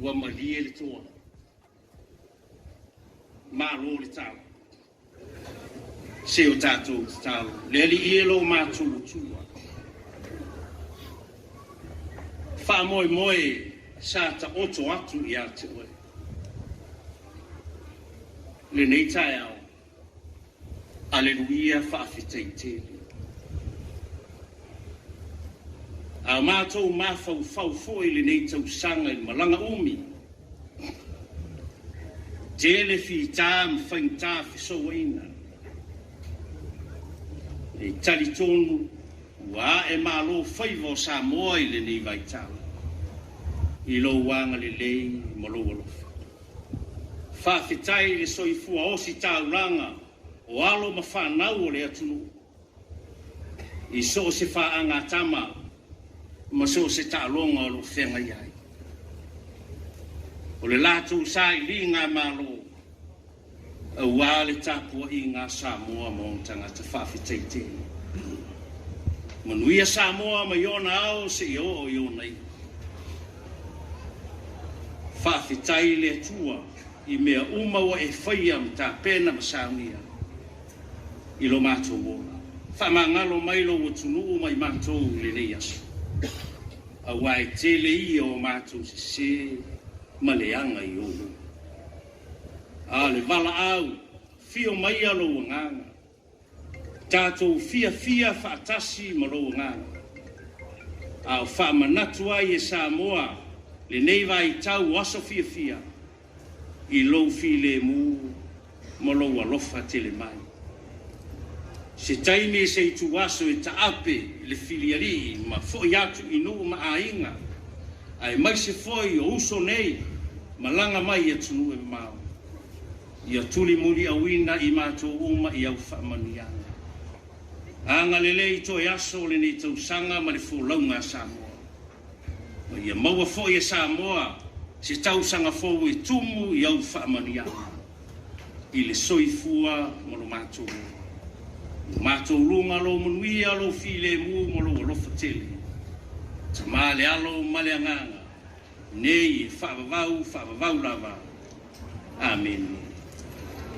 Ua malie le toa. Mālo le tau. Se o tātou te tau. Leli ielo mātulu tua. Whamoe sa ta oto atu i a te oe. Le nei tae au. Aleluia whaafitei tele. A mātou mawhau foi le nei tau sanga i malanga umi. Tele fi tā mwhaintā whisowaina. E tali tonu, ua e malo whaiva o Samoa i le nei vaitala. I lo wanga le lei, malo alofa. Whawhitai le soifua osi tāuranga, o alo ma whanau o le atunu. I so se whaanga tama, ma so se tālonga o lo whenga iai. O le lātou sa i li ngā malo, a wale tāpua i ngā Samoa mo tangata whawhitei tēne. Manuia Samoa ma iona ao se i o iona i. whaafitai le tua I mea uma wa e whaia mta pena masaunia I lo mātou wōna. Whamangalo mailo o tunuu mai mātou le nei asu. A wai tele I o mātou se maleanga I olu. A le vala au, fio mai alo nganga. Tātou fia whaatasi ma lo nganga. A o whaamanatu ai e Samoa, le nei vai tau aso fia. I lo file mu, ma lo alofa tele mai. Se taimi se tu aso e taape le filiari ma foi atu inu ma ainga. Ai mai se foi o uso nei ma langa mai e tunu e mau. Ia tuli muri awina I mātou uma I au whaamanianga. Anga lele I toi aso le nei tau sanga ma le fōlaunga Samoa. Ma ia maua foi e Samoa se tau sanga fōu e tumu I au whaamanianga. I le soifua ma lo mātou uma. Mātou runga lo manuia lo file mu mo lo alofa tele. Tama le alo male anganga. Nei whaavavau lava. Amen.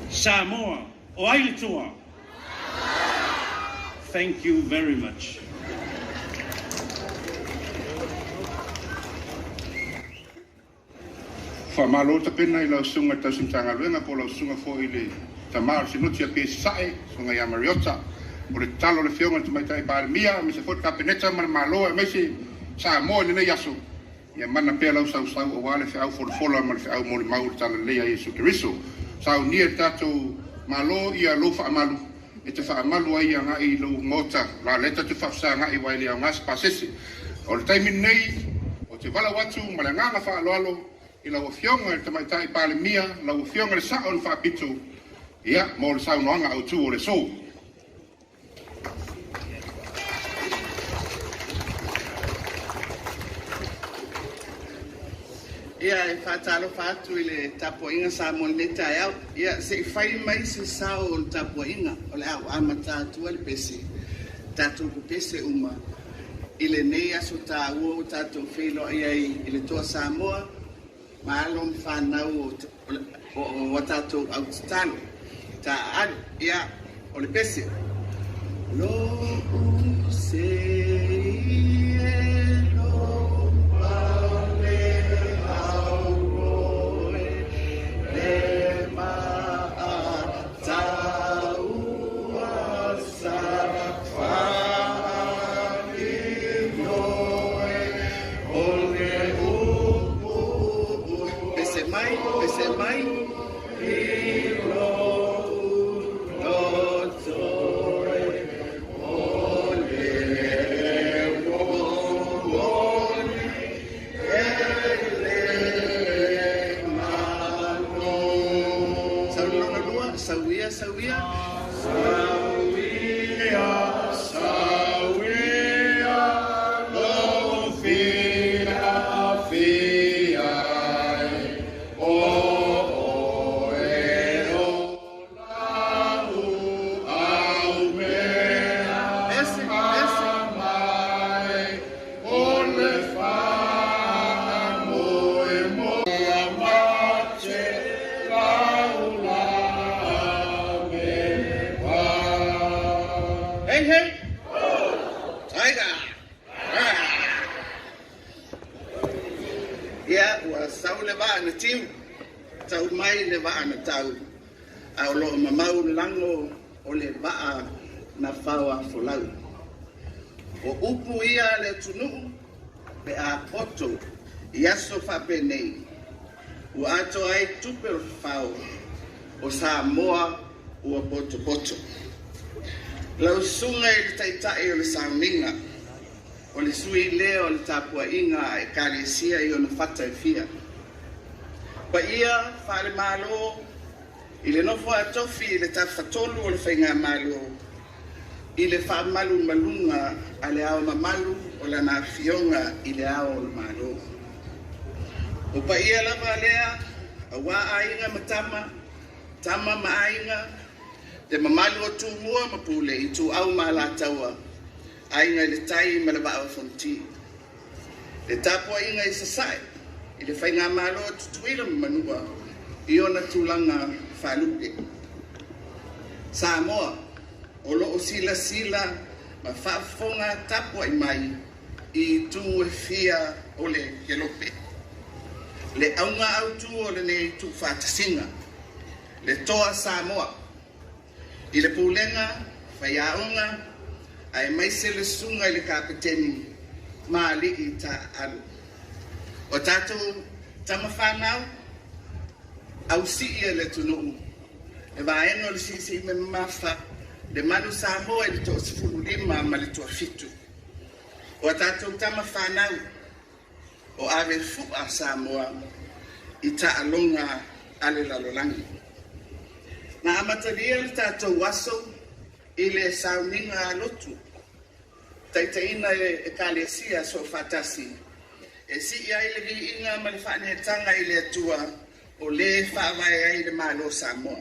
Samoa, o aile toa. Thank you very much. Whamalo ta pena I lau sunga ta simtanga luenga po lau sunga fo I le tamar sinuti a pe sae sunga ya Mariota o le talo le fionga tu mai tai pare mia me se fot kapeneta man malo e me se Samoa ni nei aso ia mana pe lau sau o wale fe au for fola man fe au mo le mau tala le Yesu Kristo sau ni tato malo ia lo fa malu e te fa malu ai nga I lo ngota la leta te fa sa nga I wai le ngas pasese o le taimi nei o te vala watu malanga fa alo I lau fionga te mai tai pale mia lau fionga le sa on fa pitu ia mo le sau noanga au tu o le so ia e whātalo whātu I le tapuinga sa mo le tai au ia se whai mai se sao o le tapuinga o le au amata atua le pese tātou ku pese uma I le nei aso tā ua o tātou whilo ia I le toa Samoa ma alo whanau o tātou au talo ta ad ia o le pese lo se lo pale au roe le ma tau asa whani noe o le upu pese mai tau mai le vaa na tau au lo mamau lango o le vaa na fawa folau o upu ia le tunu pe a poto iaso fa penei o ato ai tupe fao o Samoa o poto lau sunga I le taitai o le sauninga o le sui leo o le tapua inga e karesia I ona fata e fia pa ia fale malo I le nofo a Tofi I le tafatolu o le whainga malo I le wha malu malunga a le ao mamalu o la na fionga I le ao o le malo o pa ia lava lea a wā ainga matama tama ma ainga te mamalu o tu mua mapule I tu au ma la taua ainga I le tai ma le wa fonti le tapua inga I sasai I le whainga malo tutuira manua I ona tūlanga whaluke. Samoa, o loo sila ma whaafonga tapo I mai I tū e whia o le kelope. Le aunga au tū o le nei tū whātasinga. Le toa Samoa. I le pūlenga, whaiaonga, ai mai se le sunga I le kapiteni ma li I ta alu. O tātou tamawhanau, au si ia le tunu. E vaenga le si me mawha, le manu Samoa I le to sifuru lima ma le toa fitu. O tātou tamawhanau, o ave fua Samoa, I ta alonga ale lalolangi. Na amataria le tātou waso, I le sauninga lotu. Taitaina e kalesia so fatasi. E si ia I le vi inga ma le whaanetanga I le atua, o le whaawai ai le malo Samoa.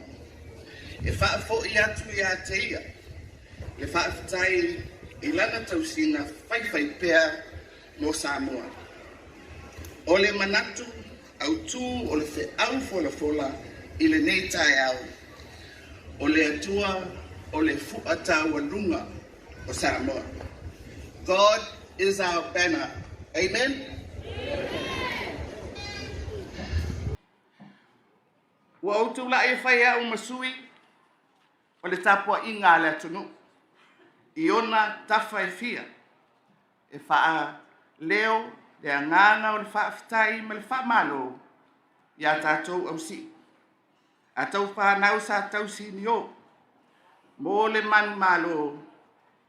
E whaafo I atu I ateia. Le whaafitai I lana tausinga whaiwhai pea mo Samoa. O le manatu, au tū o le whe au fola I le nei tai au. O le atua, o le fuata walunga o Samoa. God is our banner. Amen? Ua outu la e whai au masui, o le tapua I ngā le atunu. I ona tawha e fia, e wha leo, le anganga o le wha fitai ma le wha malo, ia tātou au si. A tau whanau sa tau si ni o, mo le manu malo,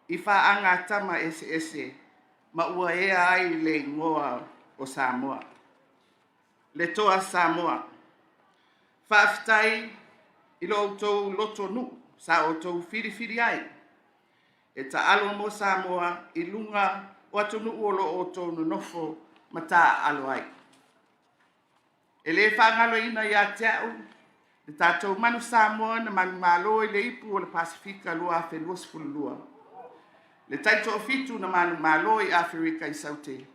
I wha anga tama ese, ma ua ea ai le ngoa o Samoa. Le toa Samoa. Whaafitai I lo outou loto nu, sa outou whiriwhiri ai. E ta alo mo Samoa I lunga o atu nu o lo outou no nofo ma ta alo ai. E le whangalo ina ia teau, le tātou manu Samoa na manu malo I le ipu o le Pasifika lua a whenua sifulua. Le taito o fitu na manu malo I Afrika I saute.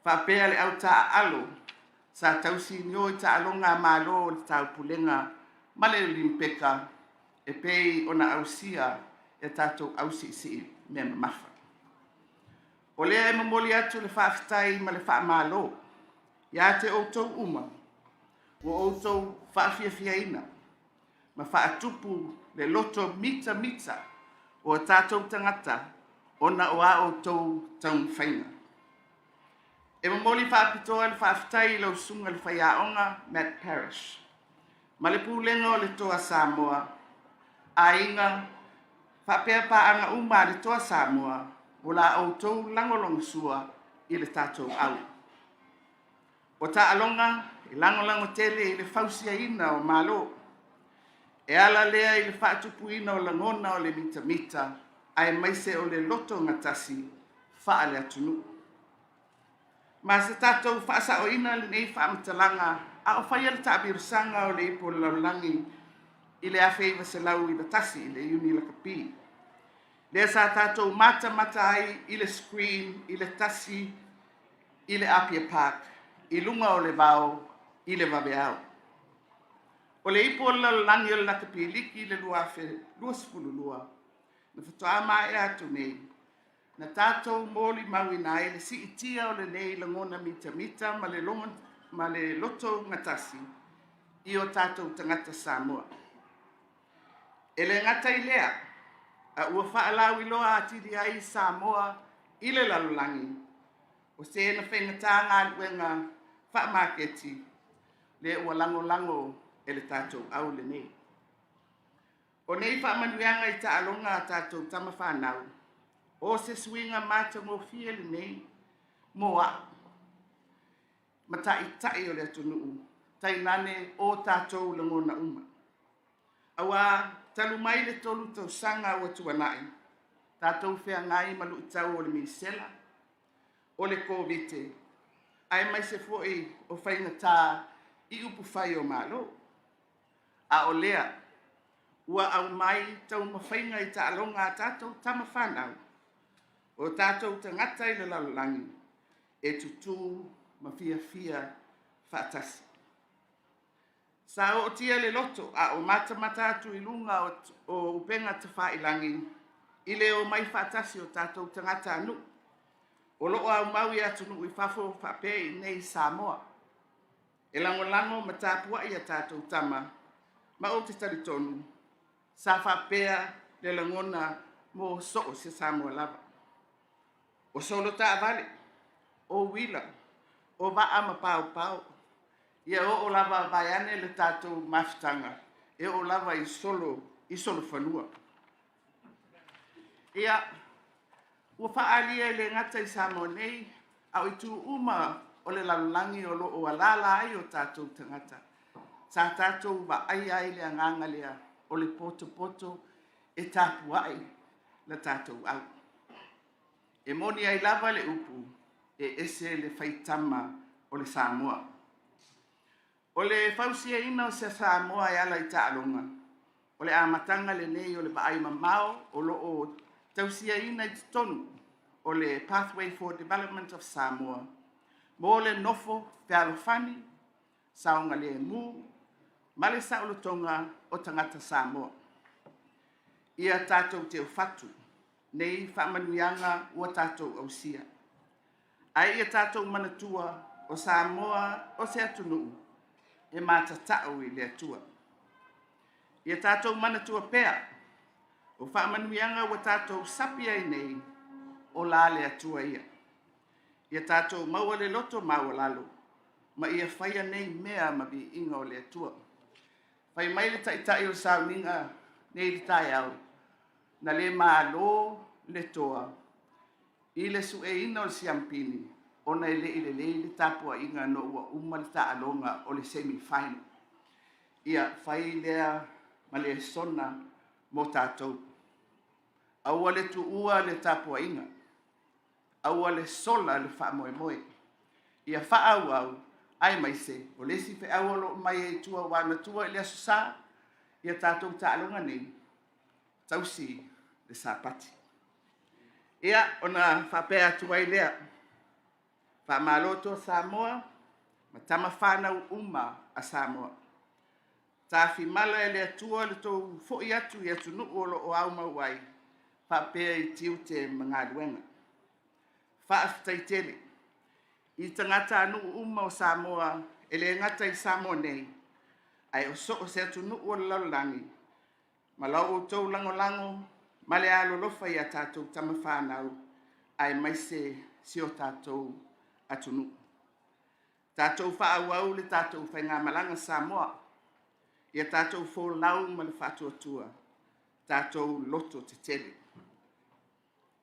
Whapea le au ta alo, sa tausi nio I ta alonga malo o le tau pulenga, ma le limpeka, e pei ona ausia e tātou ausi si me mafa. O lea e mamoli atu le whaafitai ma le wha malo, ia te outou uma, o outou whaafiafiaina, ma whaatupu le loto mita, o tātou tangata, ona o a outou taun whainga. E mamoli whaapitoa le whaafitai lau sunga le whaiaonga Matt Parish. Ma le pūlenga o le toa Samoa, a inga whapea paanga uma le toa Samoa, o la outou langolong sua I le tātou au. O ta alonga, I langolango tele I le fausia ina o malo. E ala lea I le whaatupu ina o langona o le mita, ai maise o le loto ngatasi, wha le atunu. Ma se tātou whaasa o ina le nei whaamatalanga, a o whaia le taabirusanga o le ipo laulangi, I le awhaiva se lau I le tasi I le uni la kapi. Lea sa tātou mata ai I le screen, I le tasi, I le Apia Park, I lunga o le vau, I le vaveao. O le ipo laulangi o le la kapi liki le lua sifululua. Na whatoa mai e atu nei. Na tātou mōli maui nai le si itia o le nei langona mita ma le loto ngatasi I o tātou tangata Samoa. E le ngata I lea, a ua whaalau I loa atiri ai Samoa I le lalolangi. O se na whengata ngā luenga whaamaketi le ua lango e le tātou au le nei. O nei whaamanuanga I ta alonga a tātou tamawhanau. O se swinga mata mo fia le nei, moa. Mata I tai o le atunuu, tai nane o tātou langona uma. Awa, talu mai le tolu tau sanga o tuanai. Tātou whea ngai malu tau o le misela, o le kōwite. Ai mai se foi o whainga tā I upu whai o malo. A o lea, ua au mai tau mawhainga I ta alonga a tātou tamawhanau. O tātou tangata I le lalolangi, e tutu ma fia whaatasi. Sa o tia le loto a o matamata atu I lunga o upenga te whailangi I le o mai whaatasi o tātou tangata anu. O loo au maui atu nu I whafo whapei nei Samoa. E lango ma tāpua I a tātou tama ma o te taritonu sa whapea le langona mo so se Samoa lava. O solo ta vale, o wila, o va ama pau. Ia o lava vaiane le tātou mafutanga. E o lava I solo whanua. Ia, ua whaalia le ngata I Samoa nei, au I tu uma o le lalulangi o lo o alala ai o tātou tangata. Sa tātou va ai le anganga lea o le poto e tāpua ai le tātou au. E moni ai lava le upu e ese le whaitama o le Samoa. O le whausia ina o se Samoa e ala I tālonga. O le amatanga le nei o le vaai mamao o lo o tausia ina I tonu o le Pathway for Development of Samoa. Mo le nofo whialofani, saonga le mu, ma le saulotonga o tangata Samoa. Ia tātou te whatu, nei whamanuianga ua tātou ausia. Ai ia tātou manatua o Samoa o se atunuu, e mātatau I le atua. Ia tātou manatua pea, o whamanuianga ua tātou sapia I nei, o la le atua ia. Ia tātou maua le loto maua lalo, ma ia whaia nei mea mabi inga o le atua. Whai mai le taitai o sauninga nei le tai au, na le malo le toa, I le su e ina o le siampini, o na le le tapua inga no ua uma le taalonga o le semi-final. Ia whai lea ma le sona mo tātou. Aua le tu ua le tapua inga, aua le sola le wha moe. Ia wha au, ai mai se, o lesi fe au lo mai e tua wana tua I le asusa, ia tātou taalonga nei, tausi le sapati. Ia, ona whapea tua I lea, wha maloto Samoa, ma tama whanau uma a Samoa. Tā whimala e lea tua le tau fo I atu I atu nuu o lo o au mauai, whapea I tiu te mga luenga. Whaaftaitele, I tangata anu uma o Samoa, e le ngata I Samoa nei, ai o so o se atu nuu o laulangi, ma lau o tau lango, ma le alo lofa I a tātou tama whanau, ai mai se si o tātou atu nuu. Tātou whaauau le tātou whainga malanga Samoa, I a tātou fō lau ma le whātua, tātou loto te tele.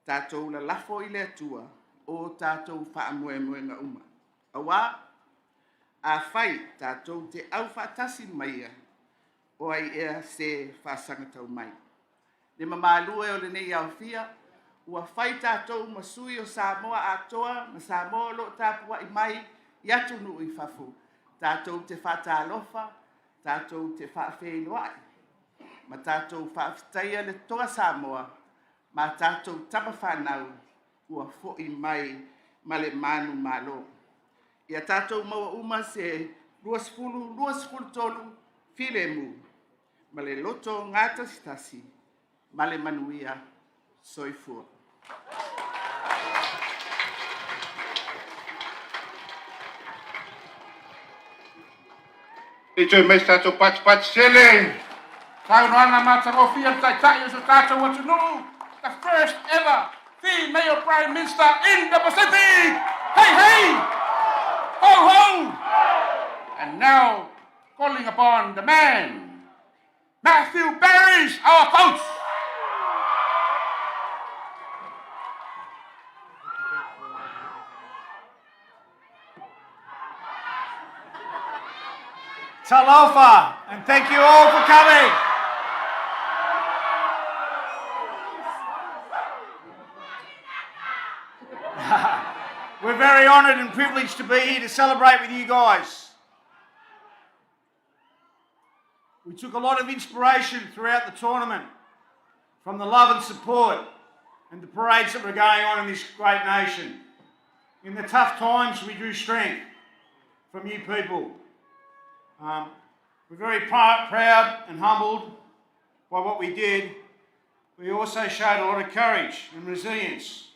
Tātou la lafo I le atua, o tātou whaamoemoenga uma. Awa, a whai tātou te au whaatasi maia, o ai ea se whaasangatau mai. Le mamalua o le nei au fia, ua whai tātou masui o Samoa atoa, ma Samoa lo tāpua I mai, I atu nuu I whafu. Tātou te whaatalofa, tātou te whaafeiloai. Ma tātou whaafitaia le toa Samoa, ma tātou tapa whanau, ua fo'i mai ma le manu malo. Ia tātou maua uma se 223 filemu, ma le loto ngata sitasi, ma le manuia soifua. I tui mai tātou pati sele. Tau noanga matarofia taitai o tātou atunuu, the first ever female Prime Minister in the Pacific! Hey, hey! Ho, ho! And now, calling upon the man, Matthew Barry's our coach. Talofa, and thank you all for coming. We're very honoured and privileged to be here to celebrate with you guys. We took a lot of inspiration throughout the tournament from the love and support and the parades that were going on in this great nation. In the tough times, we drew strength from you people. We're very proud and humbled by what we did. We also showed a lot of courage and resilience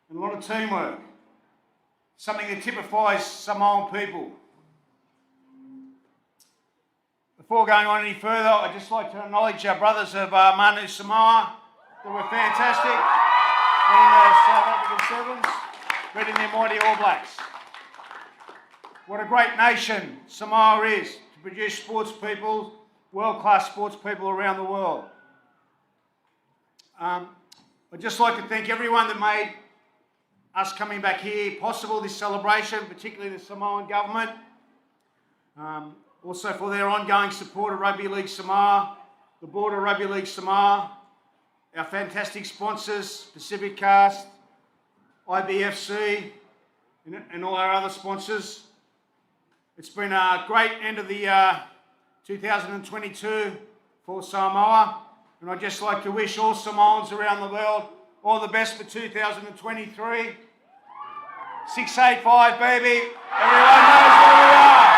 and a lot of teamwork, something that typifies Samoan people. Before going on any further, I'd just like to acknowledge our brothers of Manu Samoa, that were fantastic in the South African Sevens, beating their mighty All Blacks. What a great nation Samoa is to produce sports people, world-class sports people around the world. I'd just like to thank everyone that made us coming back here possible, this celebration, particularly the Samoan government. Also for their ongoing support of Rugby League Samoa, the board of Rugby League Samoa, our fantastic sponsors, Pacific Cast, IBFC, and all our other sponsors. It's been a great end of the 2022 for Samoa, and I'd just like to wish all Samoans around the world all the best for 2023. 685, baby. Everyone knows where we are.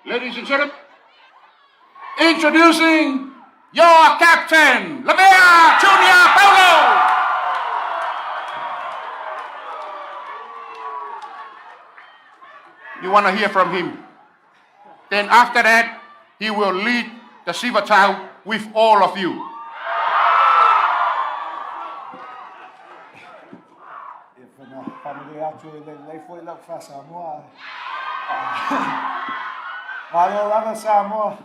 Ladies and gentlemen, introducing your captain, Apia Junior Upolu. You want to hear from him. Then after that, he will lead the Sivatau with all of you. Malo lava Samoa.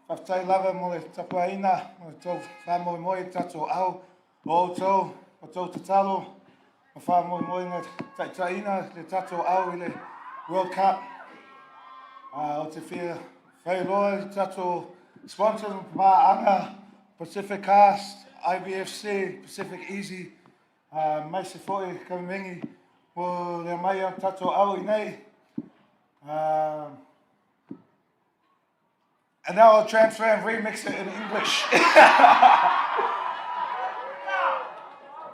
Whaftai lava mo le tapuaina, mo le tau whamoi moi tato au, o tau, o tau tatalo, o whamoi moi na taitaina, le tato au i le World Cup. O te whia whairoa, tato sponsors mā anga, Pacific Cast, IBFC, Pacific Easy, mai se fōi kamimengi, o le mai a tato au i nei. And now I'll transfer and remix it in English.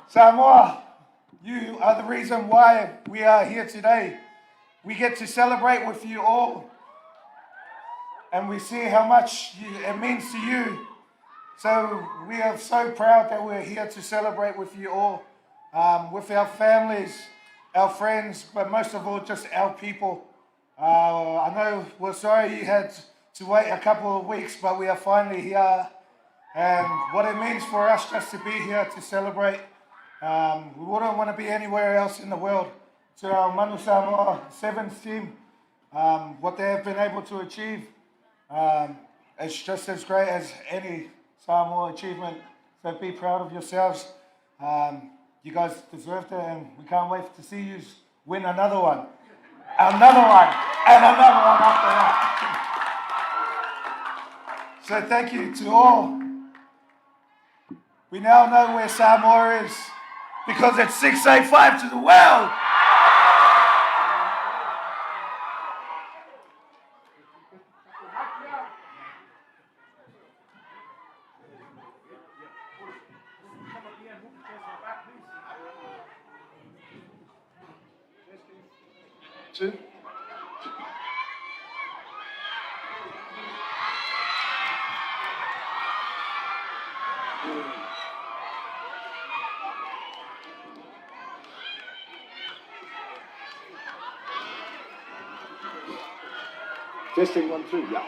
Samoa, you are the reason why we are here today. We get to celebrate with you all, and we see how much it means to you. So we are so proud that we're here to celebrate with you all, with our families, our friends, but most of all, just our people. I know we're sorry you had to wait a couple of weeks, but we are finally here. And what it means for us just to be here to celebrate, we wouldn't want to be anywhere else in the world. To our Manu Samoa Sevens team, what they have been able to achieve, it's just as great as any Samoa achievement. So be proud of yourselves. You guys deserved it, and we can't wait to see you win another one. Another one, and another one after that. So thank you to all. We now know where Samoa is, because it's 685 to the world. Two. Testing 1, 2, yeah.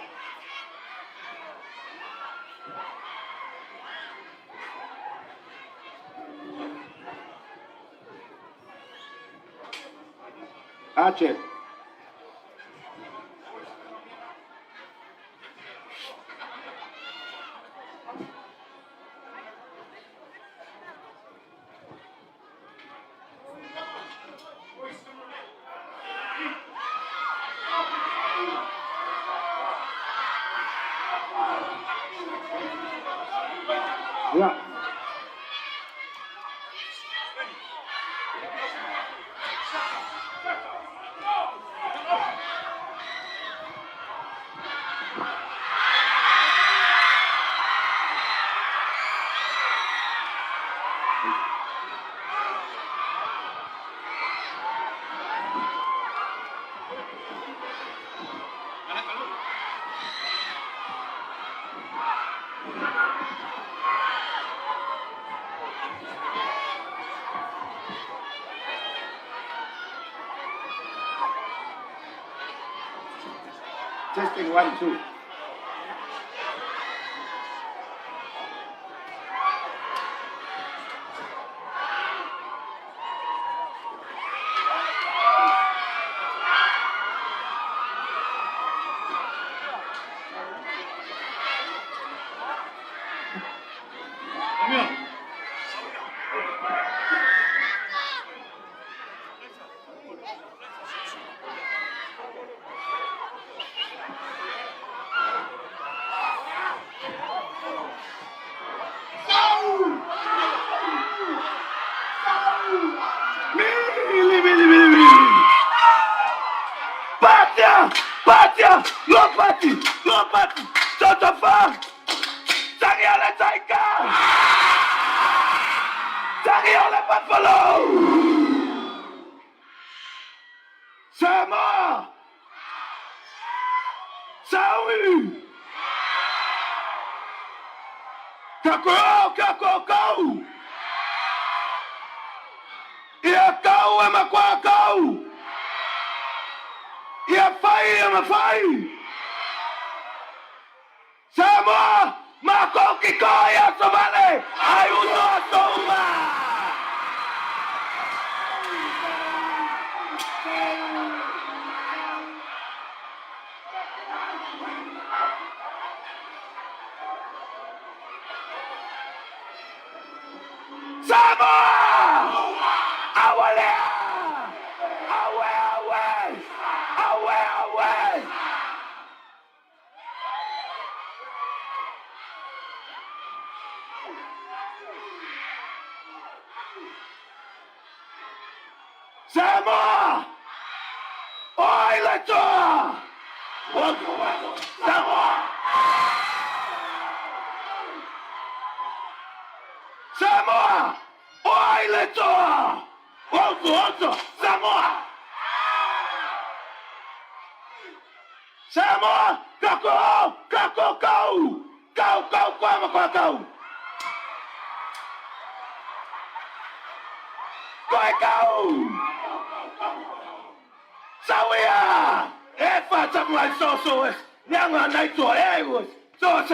Archer. Yeah. Testing 1, 2. Apia! Lopati! Totofa! Tangiole Tiger! Tangiole Buffalo! Samoa! Saui! Kako! Ia kau e makua kau! Ia fai e mawhai! Samoa! Mako ki koe a Somale! Ai uno a Toma! Samoa! Awalea! Away! Samoa! Oi, Letoa! Samoa! Samoa! Oi, Letoa! Otto! Samoa! Samoa! Kako! Kau, kau! Koe kau! Sawia! E whātamu ai soso e! Nianga nei toa e uas! Toa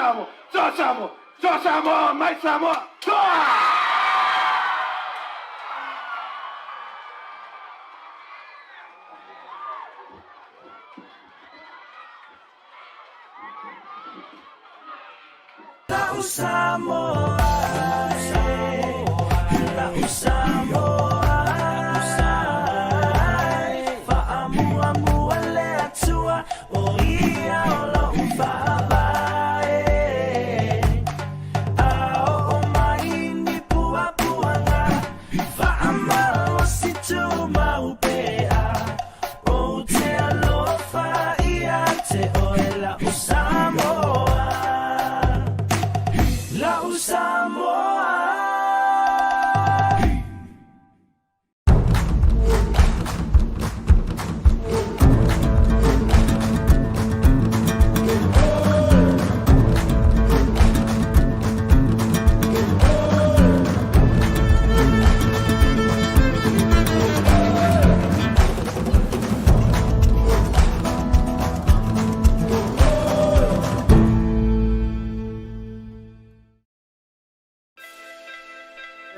Samoa! Mai Samoa! Toa!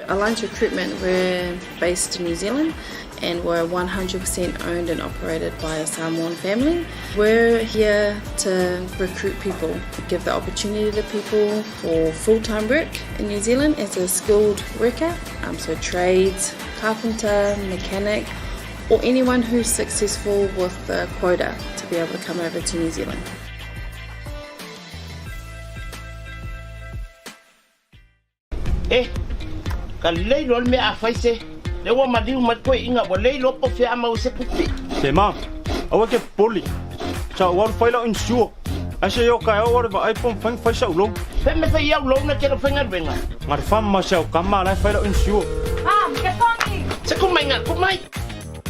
Alliance Recruitment, we're based in New Zealand and we're 100% owned and operated by a Samoan family. We're here to recruit people, give the opportunity to people for full-time work in New Zealand as a skilled worker, so trades, carpenter, mechanic, or anyone who's successful with the quota to be able to come over to New Zealand. Ka leilo me a faise le wa madiu matko inga wa leilo po fe ama se pupi Tesema awa ke poli cha wa faila insure ase yo ka o wa iPhone fang faisa ulo fe me fe ya ulo na ke fenga benga mar fam ma sa kama la faila insure ke fami se ku mai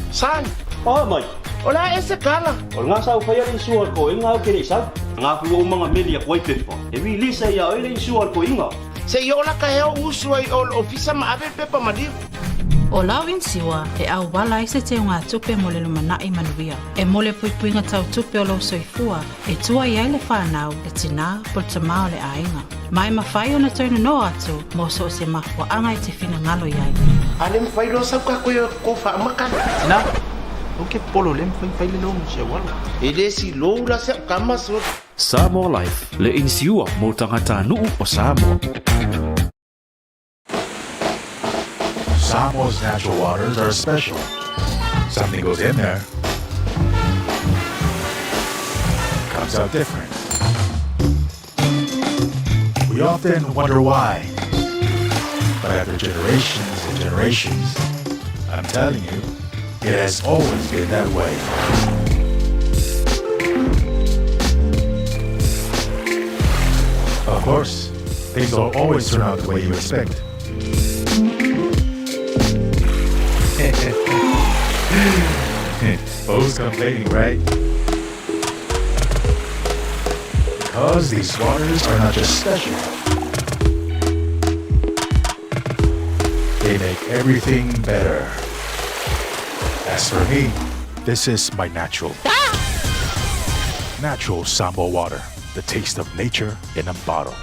san mai ola ese kala ol nga sa faila insure ko inga o ke sa nga ku o mga media ko pepa e vi lisa ya o insure ko inga se yo la ka he usu ai ol ofisa ma ave pepa madiu O lau in siwa, e au wala i se te unga tupe mo le lumanai manuia. E mo le puipuinga tau tupe o lau soifua, e tua iai le whanau, e tina, pol tamao le ainga. Mai mawhai o na tauna no atu, mo so se mafua anga i te whina ngalo iai. Ale mwhai roa sau kako e ko wha makana. Na, o ke polo le mwhai le lo se wala. E le si lo la se kama so. Samoa Life, le insiua mo tangata nuu o Samoa. Samoa's natural waters are special. Something goes in there, comes out different. We often wonder why, but after generations and generations, I'm telling you, it has always been that way. Of course, things don't always turn out the way you expect. Who's complaining, right? Because these waters are not just special, they make everything better. As for me, this is my natural Samoa water, the taste of nature in a bottle.